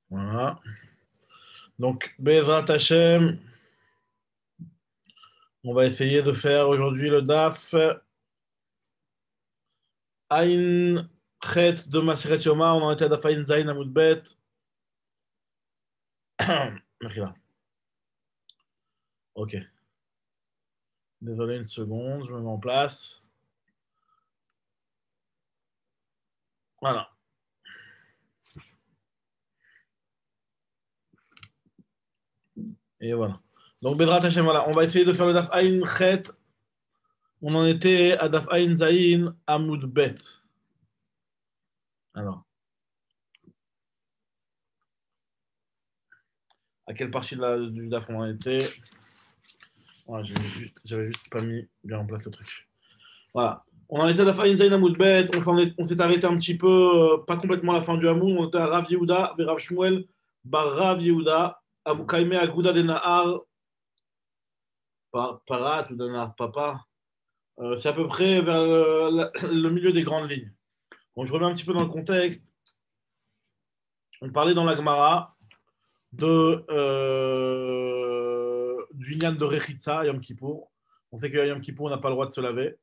Voilà. Donc, Bezrat Hashem, on va essayer de faire aujourd'hui le DAF Ain Chet de Maseret Yoma. On en était à DAF Ain Zain Amud Bet. Ok. Désolé une seconde, je me mets en place. Voilà. Et voilà. Donc, Bezrat Hashem, voilà. On va essayer de faire le DAF Ain Chet. On en était à DAF Ain Zain Amud Bet. Alors. À quelle partie du DAF on en était? Voilà, j'avais juste pas mis bien en place le truc. Voilà. On en était à la fin d'Inzaïn Amoudbet, on s'est arrêté un petit peu, pas complètement à la fin du Hamoud, on était à Rav Yehuda, Rav Shmuel, Bar Rav Yehuda, Abu Kaime Agouda de Nahar, Parat ou de Nahar Papa. C'est à peu près vers le milieu des grandes lignes. Bon, je remets un petit peu dans le contexte. On parlait dans la Gemara du Inyan de Rechitsa, Yom Kippour. On sait qu'à Yom Kippour, on n'a pas le droit de se laver.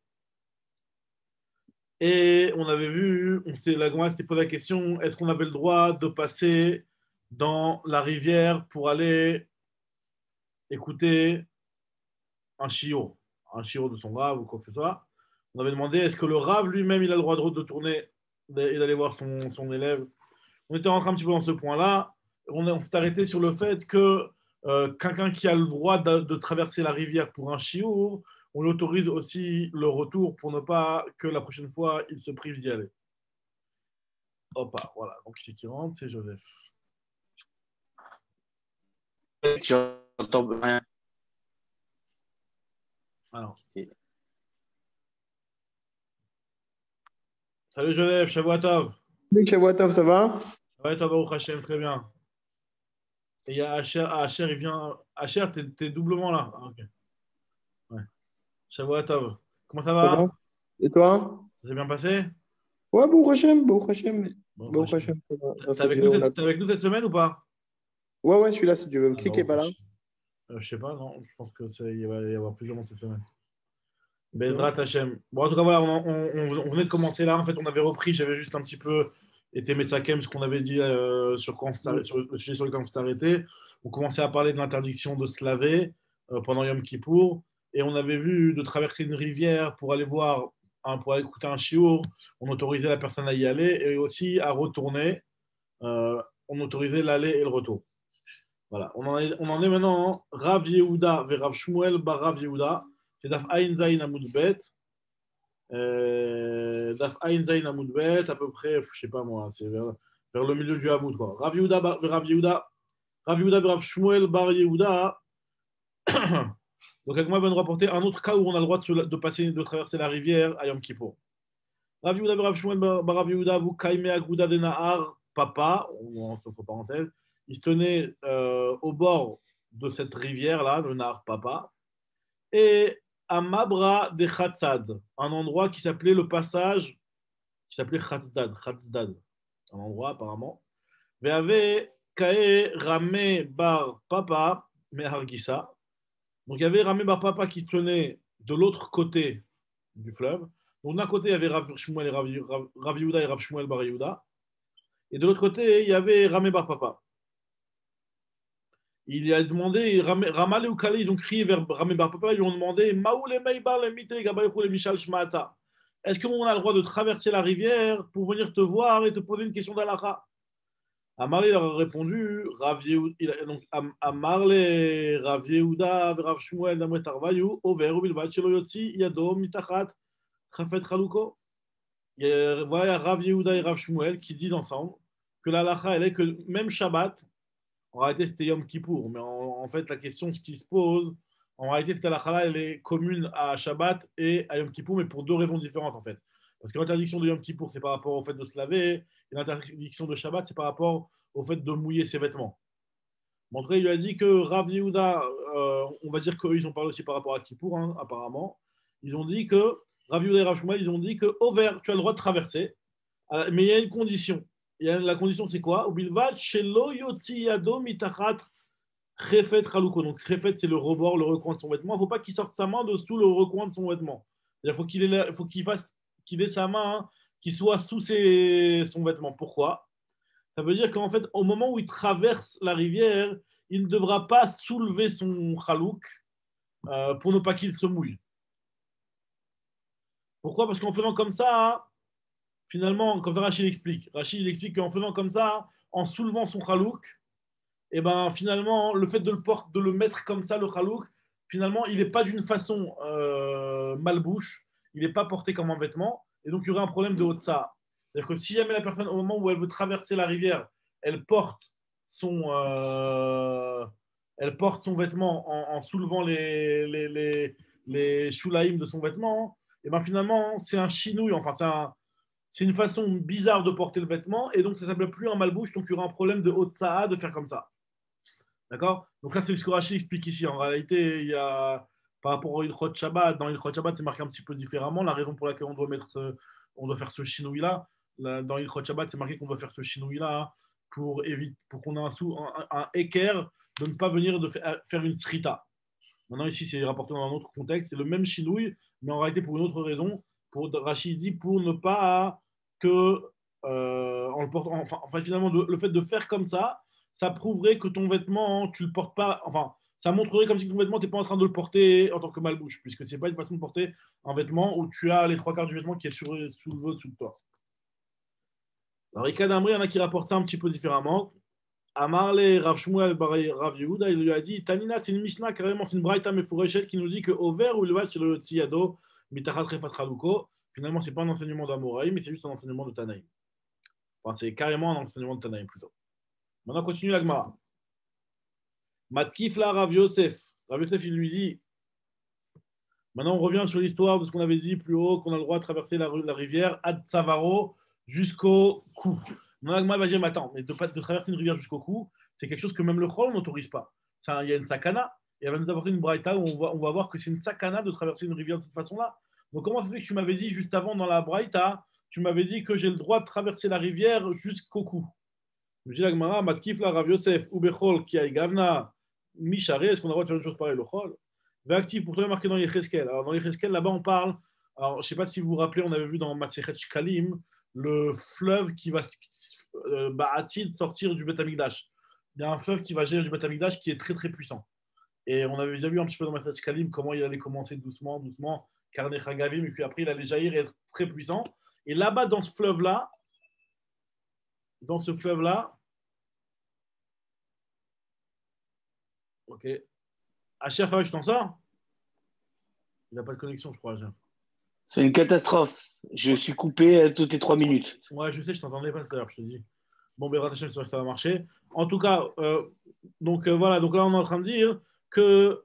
Et on avait vu, la Gemara s'était posé la question, est-ce qu'on avait le droit de passer dans la rivière pour aller écouter un shiur de son rave ou quoi que ce soit. On avait demandé, est-ce que le rave lui-même, il a le droit de tourner et d'aller voir son élève. On était rentré un petit peu dans ce point-là. On s'est arrêté sur le fait que quelqu'un qui a le droit de traverser la rivière pour un shiur, on l'autorise aussi le retour pour ne pas que la prochaine fois, il se prive d'y aller. Hop, voilà. Donc, c'est qui rentre, c'est Joseph. J'entends rien. Alors. Salut Joseph, Shavua Tov. Salut Shavua Tov, ça va? Ouais, toi, Baruch Hashem, très bien. Et il y a Asher, il vient. Asher, t'es doublement là. Ah, ok. Ouais. Shavua Tov. Comment ça va? Ça va? Et toi? Ça s'est bien passé? Ouais, Baruch Hashem, Baruch Hashem. Baruch Hashem. Ça va. T'es avec nous cette semaine ou pas? Ouais, je suis là si tu veux. Me cliquer pas là. Je sais pas, non. Je pense qu'il va y avoir plusieurs monde cette semaine. Bezrat Hashem. Bon, en tout cas, voilà, on venait de commencer là. En fait, on avait repris. J'avais juste un petit peu été Messakem, ce qu'on avait dit sur le sujet sur lequel on s'est arrêté. On commençait à parler de l'interdiction de se laver pendant Yom Kippour. Et on avait vu de traverser une rivière pour aller voir, pour aller écouter un shiur. On autorisait la personne à y aller et aussi à retourner. On autorisait l'aller et le retour. Voilà. On en est maintenant Rav Yehuda vers Rav Shmuel bar Rav Yehuda. C'est Daf Ain Zain Amud Bet. Daf Ain Zain Amud Bet, à peu près, je sais pas moi, c'est vers le milieu du Hamoud, quoi. Rav Yehuda vers Rav Yehuda. Rav Yehuda vers Rav Shmuel bar Yehuda. Donc, avec moi, va nous rapporter un autre cas où on a le droit de traverser la rivière à Yom Kippour. Rav Yehuda vers Rav Shmuel bar Rav Yehuda, vous Kaime Agouda de Nahar, papa, entre parenthèses, il se tenait au bord de cette rivière-là, le Nahar Papa, et à Mabra de Khatzad, un endroit qui s'appelait le passage, qui s'appelait Khatzdad, un endroit apparemment. Ve'ave Kae Rame Bar Papa, Mehargissa. Donc il y avait Rame Bar Papa qui se tenait de l'autre côté du fleuve. Donc d'un côté, il y avait Rav Shmuel et Rav Yehuda et Rav Shmuel Bar Yehuda. Et de l'autre côté, il y avait Rame Bar Papa. Il a demandé, Ramal et Ukali, ils ont crié vers Ramé Bar Papa, ils lui ont demandé est-ce qu'on a le droit de traverser la rivière pour venir te voir et te poser une question d'Alakha? Amarle leur a répondu Amarle Rav Yehuda, Rav Shmuel, Damret Arvayu, Over, Bilvat, Shelo Yotzi, Yadom, Mitachat, Chafet Chaluko. Voilà Rav Yehuda et Rav Shmuel qui disent ensemble que l'Alakha, elle est que même Shabbat, en réalité, c'était Yom Kippour, mais en fait, la question ce qui se pose, en réalité, cette halakha, elle est commune à Shabbat et à Yom Kippour, mais pour deux raisons différentes, en fait. Parce que l'interdiction de Yom Kippour, c'est par rapport au fait de se laver, et l'interdiction de Shabbat, c'est par rapport au fait de mouiller ses vêtements. Montré, il lui a dit que Rav Yehuda, on va dire qu'eux, ils ont parlé aussi par rapport à Kippour, hein, apparemment. Ils ont dit que, Rav Yehuda et Rav Shmuel, ils ont dit que, au vert, tu as le droit de traverser, mais il y a une condition. La condition, c'est quoi? Ubilvad shelo yotzi yado mitachat chefet chaluko. Donc, chefet, c'est le rebord, le recoin de son vêtement. Il ne faut pas qu'il sorte sa main dessous le recoin de son vêtement. Il faut qu'il ait sa main, hein, qui soit sous son vêtement. Pourquoi? Ça veut dire qu'en fait, au moment où il traverse la rivière, il ne devra pas soulever son chalouk pour ne pas qu'il se mouille. Pourquoi? Parce qu'en faisant comme ça, hein, finalement, comme Rachid explique, Rachid explique qu'en faisant comme ça, en soulevant son chalouk, et ben finalement, le fait de le mettre comme ça, le chalouk, finalement, il n'est pas d'une façon malbouche, il n'est pas porté comme un vêtement, et donc il y aurait un problème de Otsa. C'est-à-dire que si jamais la personne, au moment où elle veut traverser la rivière, elle porte son, euh, elle porte son vêtement en soulevant les shulaïm de son vêtement, et ben finalement, c'est un chinouille, enfin, c'est une façon bizarre de porter le vêtement, et donc ça ne s'appelle plus un malbouche, donc il y aura un problème de Otsa de faire comme ça. D'accord? Donc là, c'est ce que Rachid explique ici. En réalité, il y a, par rapport au Ilchot Shabbat, dans Ilchot Shabbat, c'est marqué un petit peu différemment. La raison pour laquelle on doit faire ce chinoui-là, dans Ilchot Shabbat, c'est marqué qu'on doit faire ce chinoui-là, hein, pour qu'on ait un équerre de ne pas venir faire une srita. Maintenant, ici, c'est rapporté dans un autre contexte. C'est le même chinouille, mais en réalité, pour une autre raison. Pour Rachid dit, pour ne pas que, en le portant, enfin, finalement, le fait de faire comme ça prouverait que ton vêtement, tu le portes pas. Enfin, ça montrerait comme si ton vêtement, tu n'es pas en train de le porter en tant que malbouche, puisque ce n'est pas une façon de porter un vêtement où tu as les trois quarts du vêtement qui est sous le toit. Alors, Ika Damri, il y en a qui rapportent ça un petit peu différemment. Amarle Rav Shmuel Bar Rav Yehuda, il lui a dit Tanina, c'est une Mishnah, carrément, c'est une Braïta Mefureshet qui nous dit que Over ou le Vat le Tziyado, Mitachat Refat Chaluko, finalement, c'est pas un enseignement d'Amoraï, mais c'est juste un enseignement de Tanaïm. Enfin, c'est carrément un enseignement de Tanaïm plutôt. Maintenant, on continue la Gemara. Matkif la Rav Yosef. Rav Yosef, il lui dit maintenant, on revient sur l'histoire de ce qu'on avait dit plus haut, qu'on a le droit de traverser la rivière Ad Savaro jusqu'au cou. Maintenant, la Gemara va dire mais attends, mais de traverser une rivière jusqu'au cou, c'est quelque chose que même le Chol n'autorise pas. Il y a une sakana, et elle va nous apporter une braïta où on va voir que c'est une sakana de traverser une rivière de cette façon-là. Donc, comment ça fait que tu m'avais dit juste avant dans la braïta, tu m'avais dit que j'ai le droit de traverser la rivière jusqu'au cou? Je dis la Gemara, Matkif la Rav Yosef, Ubechol, qui a Gavna, Mishare, est-ce qu'on a le droit de faire une chose pareille, le Chol? Actif, pour toi, marqué dans Yecheskel. Alors, dans Yecheskel, là-bas, on parle. Alors, je ne sais pas si vous vous rappelez, on avait vu dans Matsechet Shkalim le fleuve qui va sortir du Beth Amikdash. Il y a un fleuve qui va gérer du Beth Amikdash qui est très très puissant. Et on avait déjà vu un petit peu dans Matsechet Shkalim comment il allait commencer doucement, doucement, Karne Chagavim, et puis après, il allait jaillir et être très puissant. Et là-bas, dans ce fleuve-là, ok. Achir Farid, tu t'en sors? Il n'a pas de connexion, je crois, Achir. C'est une catastrophe. Je suis coupé toutes les 3 minutes. Ouais, je sais, je t'entendais pas tout à l'heure, je te dis. Bon, ben, Ratachem, ça va marcher. En tout cas, voilà, donc là, on est en train de dire que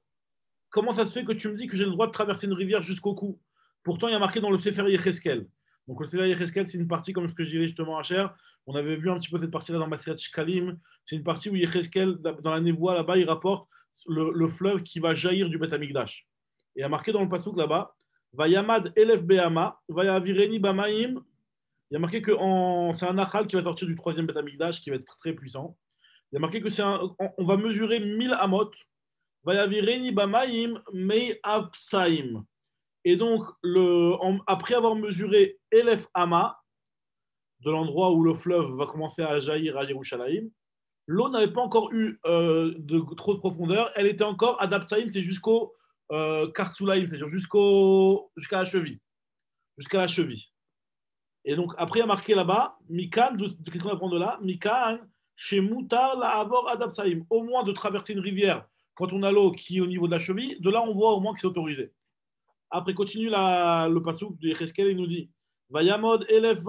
comment ça se fait que tu me dis que j'ai le droit de traverser une rivière jusqu'au cou? Pourtant, il y a marqué dans le Sefer Yecheskel. Donc, le Sefer Yecheskel, c'est une partie, comme ce que je dirais justement à Cher. On avait vu un petit peu cette partie-là dans Maseret Shkalim. C'est une partie où Yecheskel, dans la névoie, là-bas, il rapporte le fleuve qui va jaillir du Beth Amikdash. Et il y a marqué dans le Passouk là-bas, Vayamad Elef Behama, Vayavireni Bamaim. Il y a marqué que c'est un Nachal qui va sortir du troisième Beth Amikdash, qui va être très puissant. Il y a marqué que on va mesurer 1000 amot. Vayavireni Bamaim Mei Absaim. Et donc, après avoir mesuré Elef Ama, de l'endroit où le fleuve va commencer à jaillir à Yerushalayim, l'eau n'avait pas encore eu trop de profondeur. Elle était encore à Dabsaïm, c'est jusqu'au Karsulaïm, c'est-à-dire jusqu'à la cheville. Jusqu'à la cheville. Et donc, après, il y a marqué là-bas, Mikan, qu'est-ce qu'on apprend de là? Mikan, chez Moutar, la Avor, Adabsaïm. Au moins de traverser une rivière quand on a l'eau qui est au niveau de la cheville, de là, on voit au moins que c'est autorisé. Après, continue le passouk de Yecheskel, il nous dit Vayamad Elef,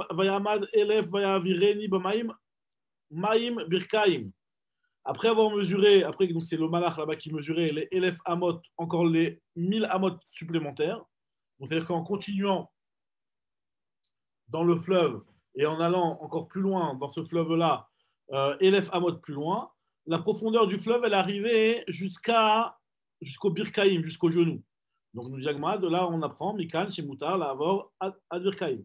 Vayavireni, Bamaim, Maim, Birkaim. Après avoir mesuré, donc c'est le malach là-bas qui mesurait les Elef Amot, encore les 1000 Amot supplémentaires. Donc, c'est-à-dire qu'en continuant dans le fleuve et en allant encore plus loin dans ce fleuve-là, Elef Amot plus loin, la profondeur du fleuve, elle arrivait jusqu'au Birkaim, jusqu'au genou. Donc, nous Jagma, de là, on apprend Mikan, chez Moutar, la Avor, ad Birkaim.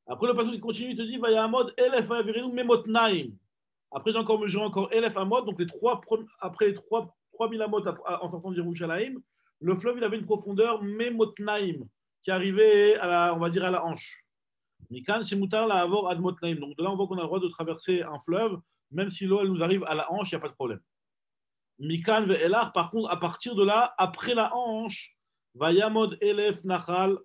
Après, le passage il continue, il te dit, Vayamod Elef Vayavirenu Memotnaim. Après, j'ai encore mesuré encore Elef Amot, donc après les 3000 Amot en sortant de Yerushalayim, le fleuve il avait une profondeur Memotnaim, qui arrivait on va dire à la hanche. Mikan Shemutar la Avor Admotnaim. Donc de là, on voit qu'on a le droit de traverser un fleuve, même si l'eau elle nous arrive à la hanche, il n'y a pas de problème. Mikan Ve'elar, par contre, à partir de là, après la hanche, Vayamod Elef Nachal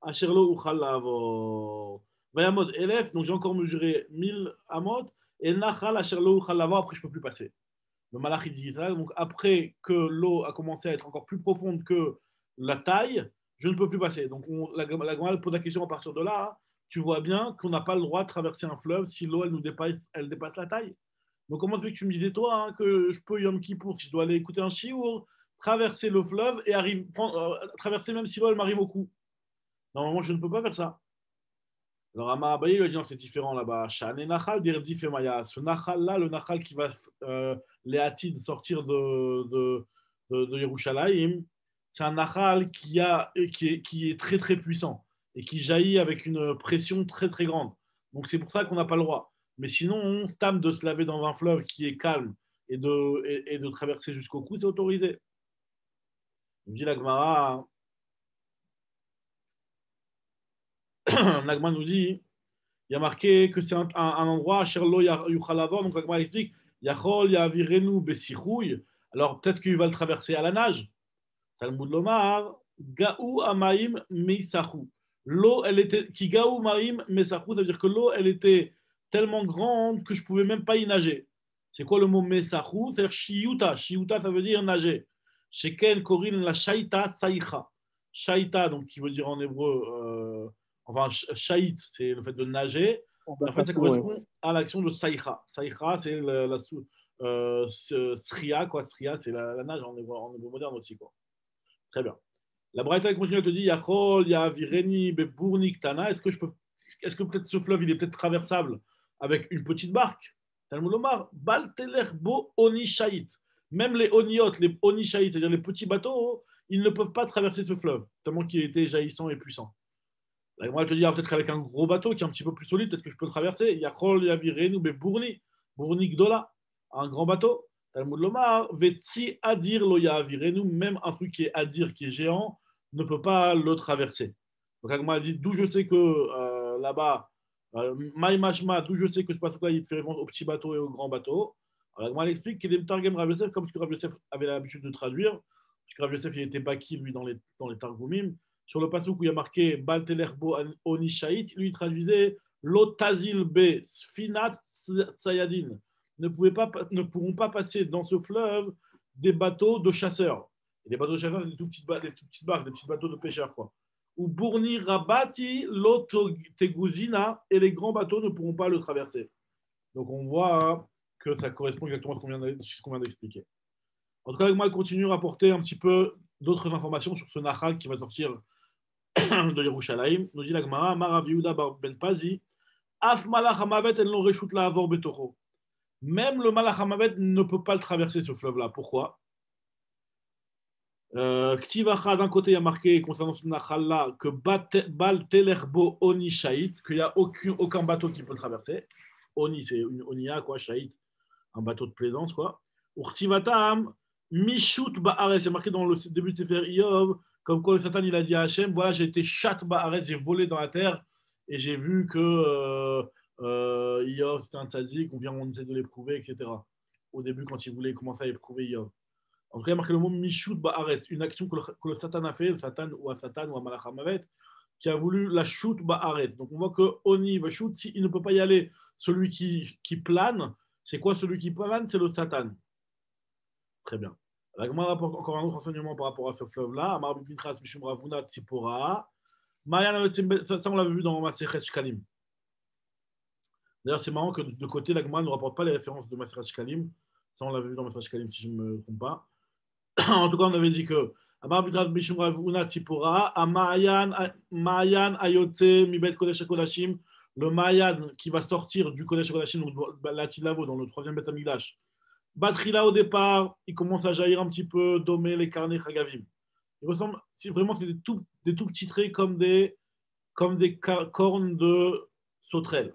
Asherlo Uchal Lavor. Vayamod Elef, donc j'ai encore mesuré 1000 Amot, et Nachal Asherlo Uchal Lavor, après je ne peux plus passer. Le Malach il dit ça, donc après que l'eau a commencé à être encore plus profonde que la taille, je ne peux plus passer. Donc la Gemara pose la question à partir de là, tu vois bien qu'on n'a pas le droit de traverser un fleuve si l'eau elle dépasse la taille. Donc comment tu veux que tu me disais toi que je peux Yom Kippour, si je dois aller écouter un shiur, traverser le fleuve et traverser même si l'eau elle m'arrive au cou. Normalement je ne peux pas faire ça. Alors Amar Abaye lui a dit non, c'est différent là-bas. Shane Nachal d'Irdi Femaya. Ce Nachal là, le Nachal qui va les Hatides sortir de Yerushalayim, c'est un Nachal qui est très très puissant et qui jaillit avec une pression très très grande. Donc c'est pour ça qu'on n'a pas le droit. Mais sinon, on tame de se laver dans un fleuve qui est calme et de traverser jusqu'au cou, c'est autorisé. Il me dit la Gemara. Nagma nous dit, il y a marqué que c'est un endroit, Sherlo Yuchalavor, donc Nagma explique, Yachol Yavirenu Besichouy, alors peut-être qu'il va le traverser à la nage. Talmud Lomar, Gaou Amaim Meisachu. L'eau, elle était, qui Gaou Maim Meisachu, ça veut dire que l'eau, elle était tellement grande que je ne pouvais même pas y nager. C'est quoi le mot Meisachu? C'est-à-dire Shiuta. Shiuta, ça veut dire nager. Sheken Korin la Shaita Saïcha. Shaita, donc qui veut dire en hébreu, enfin, Shaït, c'est le fait de nager. En fait, ça correspond à l'action de Saïcha. Saïcha, c'est Sria, quoi. Sria, c'est la nage en hébreu moderne aussi, quoi. Très bien. La Braïta continue, elle te dit Yachol, Yavireni, Beburnik, Tana. Est-ce que peut-être ce fleuve, il est peut-être traversable avec une petite barque? Talmud Lomar, Baltelerbo Oni Shaït. Même les Oniot, les Oni Shaït, c'est-à-dire les petits bateaux, ils ne peuvent pas traverser ce fleuve, tellement qu'il était jaillissant et puissant. La Gemara te dit peut-être qu'avec un gros bateau qui est un petit peu plus solide, peut-être que je peux le traverser. Yachol, Yavirenu, Beburni, Burnik Dola, un grand bateau. Talmud Lomar, Vetsi Adir lo Yavirenu, même un truc qui est Adir, qui est géant, ne peut pas le traverser. Donc Agma dit d'où je sais que là-bas, Maïmashma, d'où je sais que ce bateau-là, il fait référence au petit bateau et au grand bateau. Alors Agma explique qu'il est Targum Rav Yosef, comme ce que Rav Yosef avait l'habitude de traduire, parce que Rav Yosef, il était baki, lui, dans les Targumim. Sur le passage où il y a marqué Baltelerbo Onishait, lui, il traduisait Lotazil be Sfinat Sayadin. Ne pourront pas passer dans ce fleuve des bateaux de chasseurs. Et les bateaux de chasseurs, c'est des petites barques, des petits bateaux de pêcheurs, quoi. Ou Bourni Rabati, Loteguzina, et les grands bateaux ne pourront pas le traverser. Donc on voit que ça correspond exactement à ce qu'on vient d'expliquer. En tout cas, moi, je continue à rapporter un petit peu d'autres informations sur ce Nahal qui va sortir de Yerushalayim. Nous dit la Gemara, Marav Yehuda ben Pazi, Af Malach Hamavet en lo reshut la avor betocho. Même le Malach Hamavet ne peut pas le traverser ce fleuve-là. Pourquoi? Ktivacha, d'un côté, il y a marqué concernant ce Nahal-là que Bal Telerbo Oni Shaït, qu'il n'y a aucun bateau qui peut le traverser. Oni, c'est une Onia, quoi, Shaït, un bateau de plaisance, quoi. Urtivatam, Mishut Ba'aret, c'est marqué dans le début de Sefer Iyov, comme quoi le Satan il a dit à Hachem, voilà, j'ai été chat Ba'aret, j'ai volé dans la terre et j'ai vu que Iyov c'était un tzaddik, on essaie de l'éprouver, etc. Au début, quand il voulait commencer à éprouver Iyov. En tout cas, il y a marqué le mot Mishut Ba'aret, une action que le Satan a fait, le Satan ou à Malach Hamavet, qui a voulu la shoot Ba'aret. Donc on voit que Oni va shoot, s'il ne peut pas y aller, celui qui plane, c'est quoi celui qui plane? C'est le Satan. Très bien. La Gemara rapporte encore un autre enseignement par rapport à ce fleuve-là. Amar Bibintras Mishum Ravuna Tzipora. Ça, on l'avait vu dans Masechet Shkalim. D'ailleurs, c'est marrant que de côté, la Gemara ne rapporte pas les références de Masechet Shkalim. Ça, on l'avait vu dans Masechet Shkalim, si je ne me trompe pas. En tout cas, on avait dit que Amar Bibintras Mishum Ravuna Tzipora. Amayan Ayotse Mibet Kodesh Kodashim. Le Mayan qui va sortir du Kodesh Kodashim, donc la Tilavo, dans le 3e Beth Amikdash. Batrila au départ, il commence à jaillir un petit peu, dommer les carnets Chagavim. Il ressemble, c'est des tout petits traits comme des comme des cornes de sauterelle.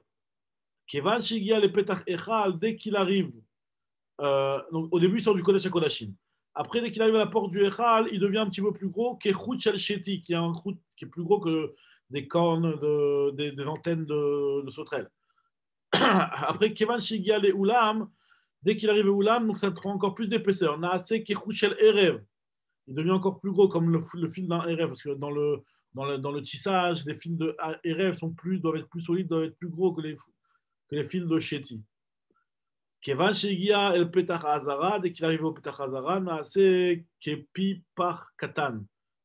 Kevan Shigia le Petach Echal, dès qu'il arrive, donc au début il sort du Kodesh HaKodashim. Après, dès qu'il arrive à la porte du Echal, il devient un petit peu plus gros, Kechut Shel Sheti, qui est un croûte qui est plus gros que des cornes, des antennes de sauterelle. Après, Kevan Shigia le Ulam, dès qu'il arrive au Ulam, donc ça prend encore plus d'épaisseur. Naase Kechut Shel Erev, il devient encore plus gros comme le fil d'un Erev, parce que dans le tissage, les fils de Erev doivent être plus solides, doivent être plus gros que les fils de Sheti. Kevan Shegia el Petach Hazara, dès qu'il arrive au Petach Hazara, Naase Kepi par Katan.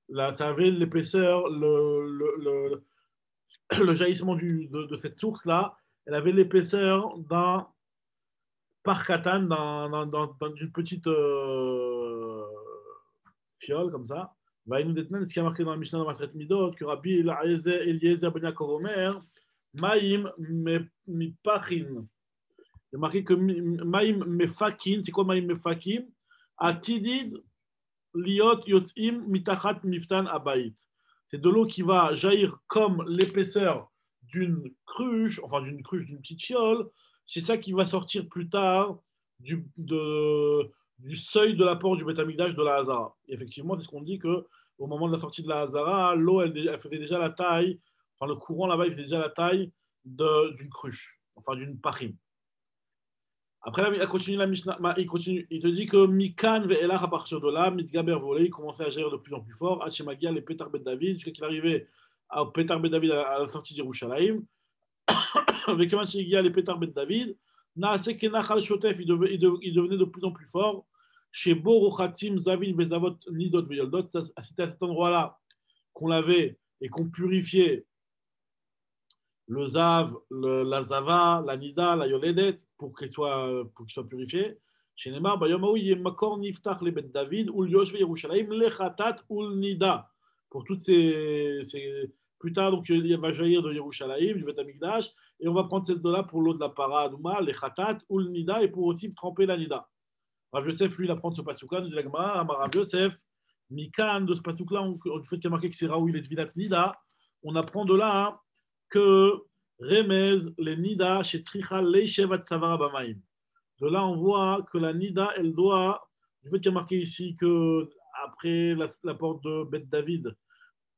Là, tu avais l'épaisseur, le jaillissement de cette source-là, elle avait l'épaisseur d'un par Katan, d'une petite fiole comme ça. Vaïnou Detnen, ce qui a marqué dans la Mishnah dans Masret Midot, que Rabbi Eliezer Ben Yaakov Omer, Maïm Mipachin. Il y a marqué que Maïm Mefakin, c'est quoi Maïm Mefakin? Atidid Liot Yotzim Mitachat Miftan Abayit. C'est de l'eau qui va jaillir comme l'épaisseur d'une cruche, d'une petite fiole. C'est ça qui va sortir plus tard du seuil de la porte du Beth Amikdash de la Hazara. Et effectivement, c'est ce qu'on dit qu'au moment de la sortie de la Hazara, l'eau, elle faisait déjà la taille, enfin le courant là-bas, il faisait déjà la taille d'une cruche, enfin d'une pachim. Après, il continue la Mishnah, il te dit que Mikan ve'elach, à partir de là, Mitgaber volé, il commençait à gérer de plus en plus fort, Hachemagia, les Petar Bet David, jusqu'à qu'il arrivait au Petar Bet David à la sortie d'Yerushalayim. Avec Hachemagia, les Petar Bet David, Naase Kenachal Shotef, il devenait de plus en plus fort. Chez Borochatim, Zavin, Vezavot, Nidot, Veyoldot, c'était à cet endroit-là qu'on lavait et qu'on purifiait le Zav, la Zava, la Nida, la Yoledet, pour qu'il soit purifié. Chez Neymar, Bayomaou, Yemakor, Niftach, le Bet David, Ul Yoshve, Yerushalayim, le Khatat, Ul Nida. Pour toutes plus tard, donc, il va jaillir de Yerushalayim, du Bet Amikdash, et on va prendre cette eau-là pour l'eau de la Paradouma, le Khatat, Ul Nida, et pour aussi tremper la Nida. Rav Yosef, lui, il apprend ce pasouk-là, nous dit la Gemara, Rav Yosef, Mikan, de ce pasouk-là, du fait qu'il y a marqué que c'est Raoui, les Dvinat Nida, on apprend de là, hein, que Remez, les Nida, chez Tricha, Leishevat Savara Bamaim. De là, on voit que la Nida, elle doit, du fait qu'il y a marqué ici que après la porte de Beth David,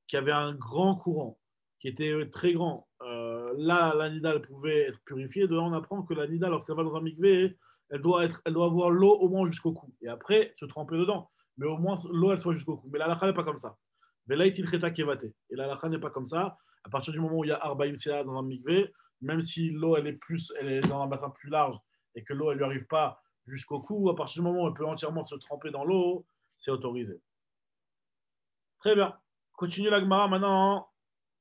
qui avait un grand courant, qui était très grand, là, la Nida, elle pouvait être purifiée. De là, on apprend que la Nida, lorsqu'elle va dans un mikvé, elle doit avoir l'eau au moins jusqu'au cou. Et après, se tremper dedans. Mais au moins, l'eau, elle soit jusqu'au cou. Mais la lacha n'est pas comme ça. Et la lacha n'est pas comme ça. À partir du moment où il y a Arbaïm Sea dans un mikvé, même si l'eau, elle est dans un bassin plus large et que l'eau, elle ne lui arrive pas jusqu'au cou, à partir du moment où elle peut entièrement se tremper dans l'eau, c'est autorisé. Très bien. Continue la Gemara maintenant.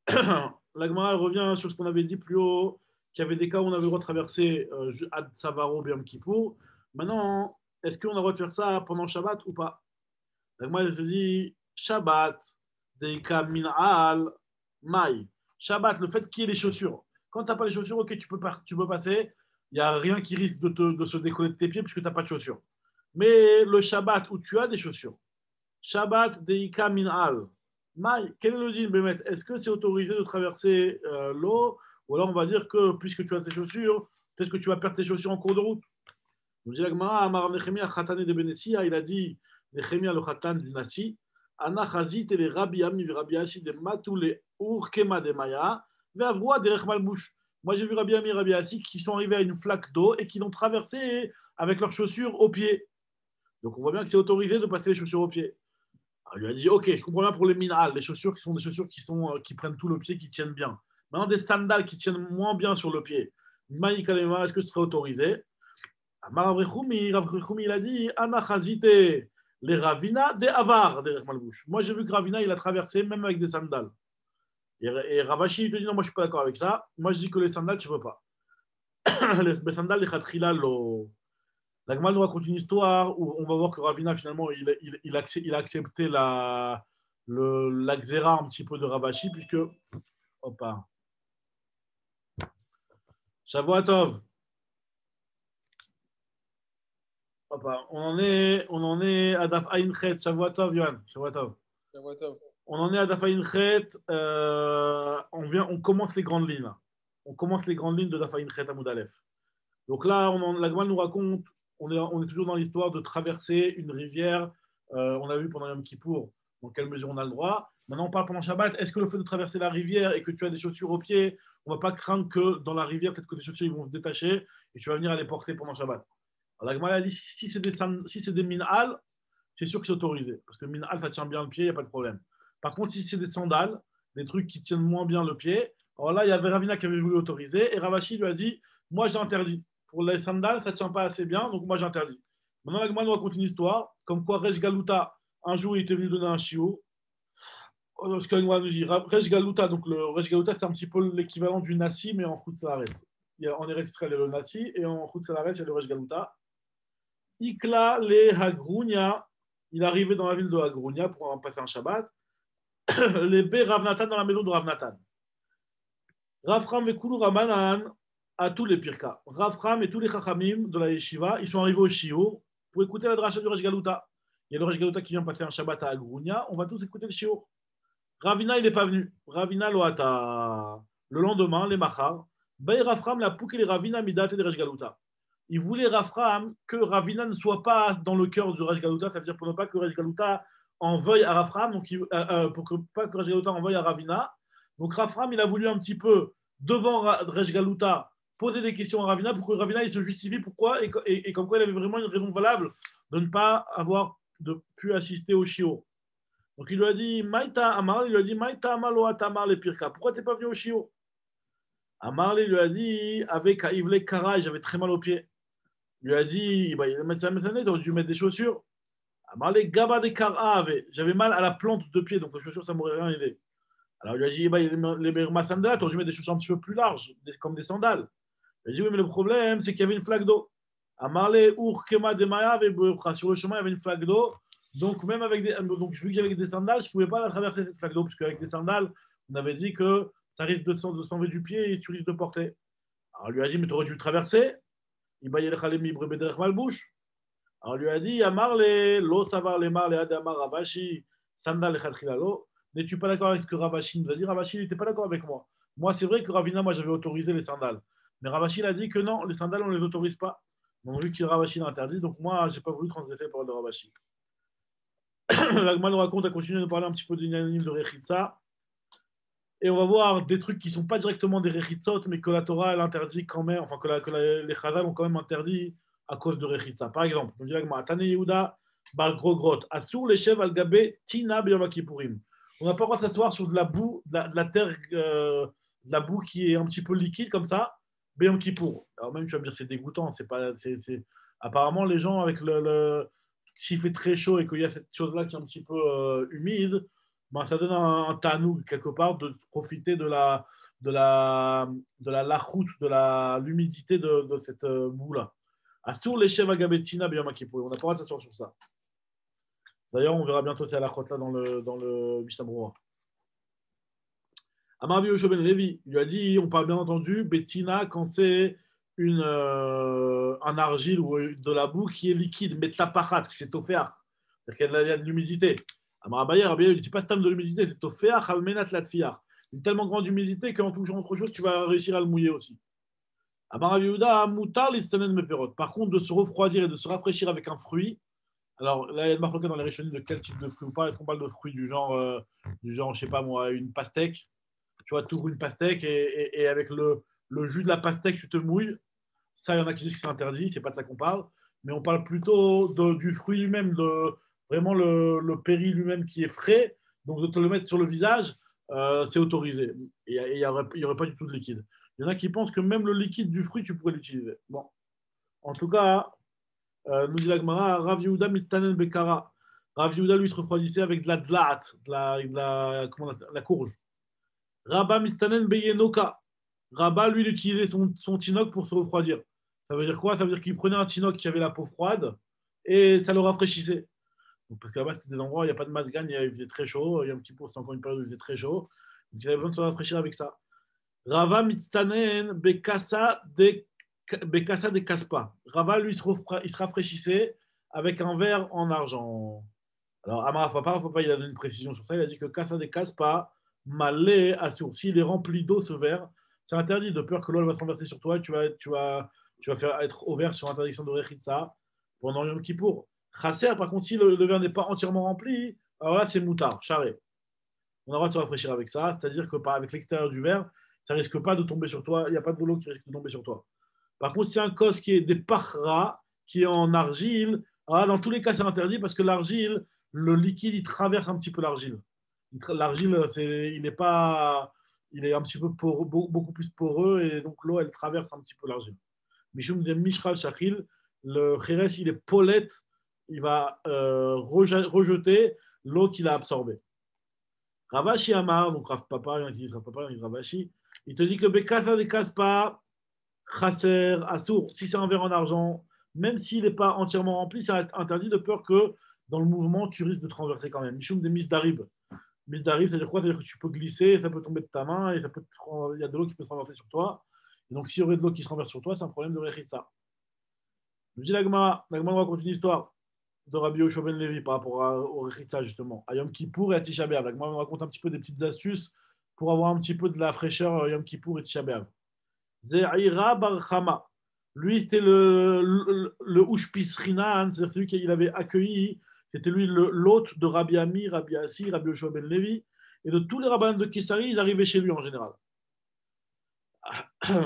La Gemara, elle revient sur ce qu'on avait dit plus haut, qu'il y avait des cas où on avait le droit de traverser Ad Savaro, Biam Kippour. Maintenant, est-ce qu'on a le droit de faire ça pendant Shabbat ou pas? La Gemara, elle se dit Shabbat, Deika Min'al, Maï. Shabbat, le fait qu'il y ait les chaussures. Quand tu n'as pas les chaussures, ok, tu peux passer. Il n'y a rien qui risque de se décoller de tes pieds puisque tu n'as pas de chaussures. Mais le Shabbat où tu as des chaussures, Shabbat, Deika Min'al, Maï, quel est le din, Bémet? Est-ce que c'est autorisé de traverser l'eau? Ou alors on va dire que puisque tu as tes chaussures, peut-être que tu vas perdre tes chaussures en cours de route. Nous dit la Gemara, Amar Nechemia Khatané de Benessia, il a dit Nechemia le Khatan du Nassi, Ana Chazit et les Rabbi Ami, Rabbi Asi de Matou les Urkema de Maya, Veavroa de Rechmalmouche. Moi j'ai vu Rabbi Ami et Rabbi Asi qui sont arrivés à une flaque d'eau et qui l'ont traversé avec leurs chaussures aux pieds. Donc on voit bien que c'est autorisé de passer les chaussures aux pieds. Alors, il lui a dit, ok, je comprends bien pour les min'al, les chaussures qui sont des chaussures qui prennent tout le pied, qui tiennent bien. Maintenant, des sandales qui tiennent moins bien sur le pied. Maïkalema, est-ce que ce serait autorisé? Rav Rechoumi, il a dit, Ana Chazite, les Ravina, des Avar, des Malbouche. Moi, j'ai vu que Ravina, il a traversé même avec des sandales. Et Ravashi, il te dit, non, moi, je ne suis pas d'accord avec ça. Moi, je dis que les sandales, tu ne peux pas. Les sandales, les Khatrila, la Gemara nous raconte une histoire où on va voir que Ravina, finalement, il a accepté la xéra un petit peu de Ravashi, puisque. Opa. Shavuatov. Opa. On en est à Daf Aïn Chet. Shavuatov, Yohan. Shavuatov. On en est à Dafaïn Chet. On commence les grandes lignes. On commence les grandes lignes de Dafaïn Chet à Moudalef. Donc là, la Gemara nous raconte, on est toujours dans l'histoire de traverser une rivière. On a vu pendant Yom Kippour dans quelle mesure on a le droit. Maintenant, on parle pendant Shabbat. Est-ce que le fait de traverser la rivière et que tu as des chaussures aux pieds, on ne va pas craindre que dans la rivière, peut-être que les chaussures ils vont se détacher et tu vas venir à les porter pendant Shabbat. Alors, la Gemara dit si c'est des minhal, c'est sûr que c'est autorisé. Parce que minhal, ça tient bien le pied, il n'y a pas de problème. Par contre, si c'est des sandales, des trucs qui tiennent moins bien le pied, alors là, il y avait Ravina qui avait voulu autoriser et Ravashi lui a dit moi, j'ai interdit. Pour les sandales, ça ne tient pas assez bien, donc moi, j'interdis. Maintenant, la Gemara nous raconte une histoire, comme quoi Resh Galuta, un jour, il était venu donner un chiot. Ce que la Gemara nous dit, Resh Galuta, donc le Resh Galuta, c'est un petit peu l'équivalent du Nassi, mais en Khutz Salaret. En Eretz Israël, il y a le Nassi, et en Khutz Salaret, il y a le Resh Galuta. Ikla le Hagrounia, il est arrivé dans la ville de Hagrounia pour passer un Shabbat. Les B Rav Natan dans la maison de Rav Natan. Rafram et Kulu Ramanan à tous les pirkas. Rafram et tous les chachamim de la yeshiva, ils sont arrivés au Shio pour écouter la dracha du Resh Galuta. Il y a le Resh Galuta qui vient passer un Shabbat à Hagrounia, on va tous écouter le Shio. Ravina, il n'est pas venu. Ravina Loata. Le lendemain, les Machar, Bay Rafram la pouke les Ravina Midat et les Resh Galuta. Il voulait Rafram que Ravina ne soit pas dans le cœur du Resh Galuta, c'est-à-dire pour ne pas que Resh Galuta en veuille à Rafram, donc pour que pas que Resh Galuta en veuille à Ravina. Donc Rafram, il a voulu un petit peu, devant Resh Galuta, poser des questions à Ravina pour que Ravina il se justifie pourquoi et comme quoi il avait vraiment une raison valable de ne pas avoir pu assister au Shio. Donc il lui a dit Maïta Amar, il lui a dit Maïta Amalo Atamar les Pirka, pourquoi tu n'es pas venu au Shio? Amar lui a dit avec Ivle Kara, j'avais très mal aux pieds. Il lui a dit bah, il a médecin, tu aurais dû mettre des chaussures. Amar les Gaba de Kara, j'avais mal à la plante de pied, donc les chaussures ça m'aurait rien aidé. Alors il lui a dit bah, les meilleurs sandales, tu aurais dû mettre des chaussures un petit peu plus larges, comme des sandales. Il a dit oui, mais le problème, c'est qu'il y avait une flaque d'eau. À Marley, Urkema de Maya, sur le chemin, il y avait une flaque d'eau. Donc, même avec donc, vu qu'il y avait des sandales, je ne pouvais pas la traverser cette flaque d'eau, parce qu'avec des sandales, on avait dit que ça risque de s'enlever du pied et tu risques de porter. Alors, il lui a dit, mais tu aurais dû le traverser. Il va y aller Khalemi Brebeder Malbouche. Alors, il lui a dit, à Marley, l'eau savar les Marley, Adamar Ravashi, sandal et Khatrilalo. N'es-tu pas d'accord avec ce que Ravashi nous a dit? Ravashi n'était pas d'accord avec moi. Moi, c'est vrai que Ravina, moi, j'avais autorisé les sandales. Mais Ravashi a dit que non, les sandales, on ne les autorise pas. Donc, vu que Ravashi l'a interdit, donc moi, je n'ai pas voulu transgresser les paroles de Ravashi. La Gemara nous raconte, à continuer de parler un petit peu d'une de Rechitsa. Et on va voir des trucs qui ne sont pas directement des Rechitzot, mais que la Torah, elle interdit quand même, enfin les Chazal ont quand même interdit à cause de Rechitsa. Par exemple, on dit la Gemara, Tane Yehuda, Bar Grogrot, Assur les Chev al-Gabé, Tina B'Yom Kippourim. On n'a pas le droit de s'asseoir sur de la boue, de la terre, de la boue qui est un petit peu liquide comme ça. Béom Kippour. Alors même tu vas me dire c'est dégoûtant, c'est pas, apparemment les gens avec s'il fait très chaud et qu'il y a cette chose-là qui est un petit peu humide, ben, ça donne un tanoug quelque part de profiter de la lachoute, de l'humidité de cette boue-là. Assur les chèvres agabetina Béom Kippour. On n'a pas le droit de s'asseoir sur ça. D'ailleurs, on verra bientôt c'est à la khote là dans le Mishnah Berurah. Amar Yoshua ben Levi, il lui a dit, on parle bien entendu, Bettina, quand c'est un argile ou de la boue qui est liquide, mais tapachat, que c'est offert, c'est-à-dire qu'il y a de l'humidité. Amar Abaye, il ne dit pas stam de l'humidité, c'est offert, halmenat latfiar. Une tellement grande humidité qu'en touchant autre chose, tu vas réussir à le mouiller aussi. Amar Yehuda, mutar listanen meperot. Par contre, de se refroidir et de se rafraîchir avec un fruit. Alors là, il y a de marqué dans les réchaunis de quel type de fruit on parle. Est-ce qu'on parle de fruits du genre, je sais pas moi, une pastèque? Tu vois, tu ouvres une pastèque et avec le jus de la pastèque, tu te mouilles. Ça, il y en a qui disent que c'est interdit, c'est pas de ça qu'on parle. Mais on parle plutôt du fruit lui-même, vraiment le péri lui-même qui est frais. Donc de te le mettre sur le visage, c'est autorisé. Et il n'y aurait pas du tout de liquide. Il y en a qui pensent que même le liquide du fruit, tu pourrais l'utiliser. Bon. En tout cas, nous dit la Gemara, Rav Yehuda mistanen bekara. Rav Yehuda, lui, se refroidissait avec de la dlaat, la courge. Rabba mistanen beyenoka. Rabba, lui, il utilisait son tinoc pour se refroidir. Ça veut dire quoi? Ça veut dire qu'il prenait un tinoc qui avait la peau froide et ça le rafraîchissait. Donc, parce que là-bas, c'était des endroits où il n'y a pas de masgan, il faisait très chaud. Il y a un petit peu, c'était encore une période où il faisait très chaud. Donc, il avait besoin de se rafraîchir avec ça. Rava mistanen bekasa de kaspa. Rava, lui, il se rafraîchissait avec un verre en argent. Alors, Amar Papa, il a donné une précision sur ça. Il a dit que Kassa des casse pas, malé assur. S'il est rempli d'eau, ce verre, c'est interdit de peur que l'eau va se renverser sur toi et tu vas faire être au vert sur interdiction de Rechitsa pendant Yom Kippour. Chasser, par contre, si le verre n'est pas entièrement rempli, alors là, c'est moutard, charré. On a le droit de se rafraîchir avec ça, c'est-à-dire que avec l'extérieur du verre, ça ne risque pas de tomber sur toi, il n'y a pas de l'eau qui risque de tomber sur toi. Par contre, si un cos qui est des parras, qui est en argile, alors dans tous les cas, c'est interdit parce que l'argile, le liquide, il traverse un petit peu l'argile. L'argile, il est pas, il est un petit peu poreux, beaucoup plus poreux et donc l'eau, elle traverse un petit peu l'argile. Mishum de Mishral Shachil, le Kheres, il est polette, il va rejeter l'eau qu'il a absorbée. Ravashi Amar, donc Rav Papa, il y en a qui disent Rav Papa, il y en a qui disent Ravashi, il te dit que Bekasa ne casse pas, Chasser, Assour, si c'est un verre en argent, même s'il n'est pas entièrement rempli, c'est interdit de peur que dans le mouvement, tu risques de te renverser quand même. Mishum de Misdarib. Misdarib, c'est-à-dire quoi? C'est-à-dire que tu peux glisser, ça peut tomber de ta main, et il y a de l'eau qui peut se renverser sur toi. Et donc, s'il y aurait de l'eau qui se renverse sur toi, c'est un problème de Rechitsa. Je dis l'Agma on va continuer l'histoire de Rabbi Yoshua ben Levi par rapport au Rechitsa, justement, à Yom Kippour et à Tisha B'Av. L'Agma on raconte un petit peu des petites astuces pour avoir un petit peu de la fraîcheur Yom Kippour et Tisha B'Av. Ze'ira Bar Chama. Lui, c'était le Ushpis Rinan, c'est-à-dire celui qu'il avait accueilli. C'était lui l'hôte de Rabbi Ami, Rabbi Assi, Rabbi Yoshua ben Levi. Et de tous les rabbins de Kessari, ils arrivaient chez lui en général.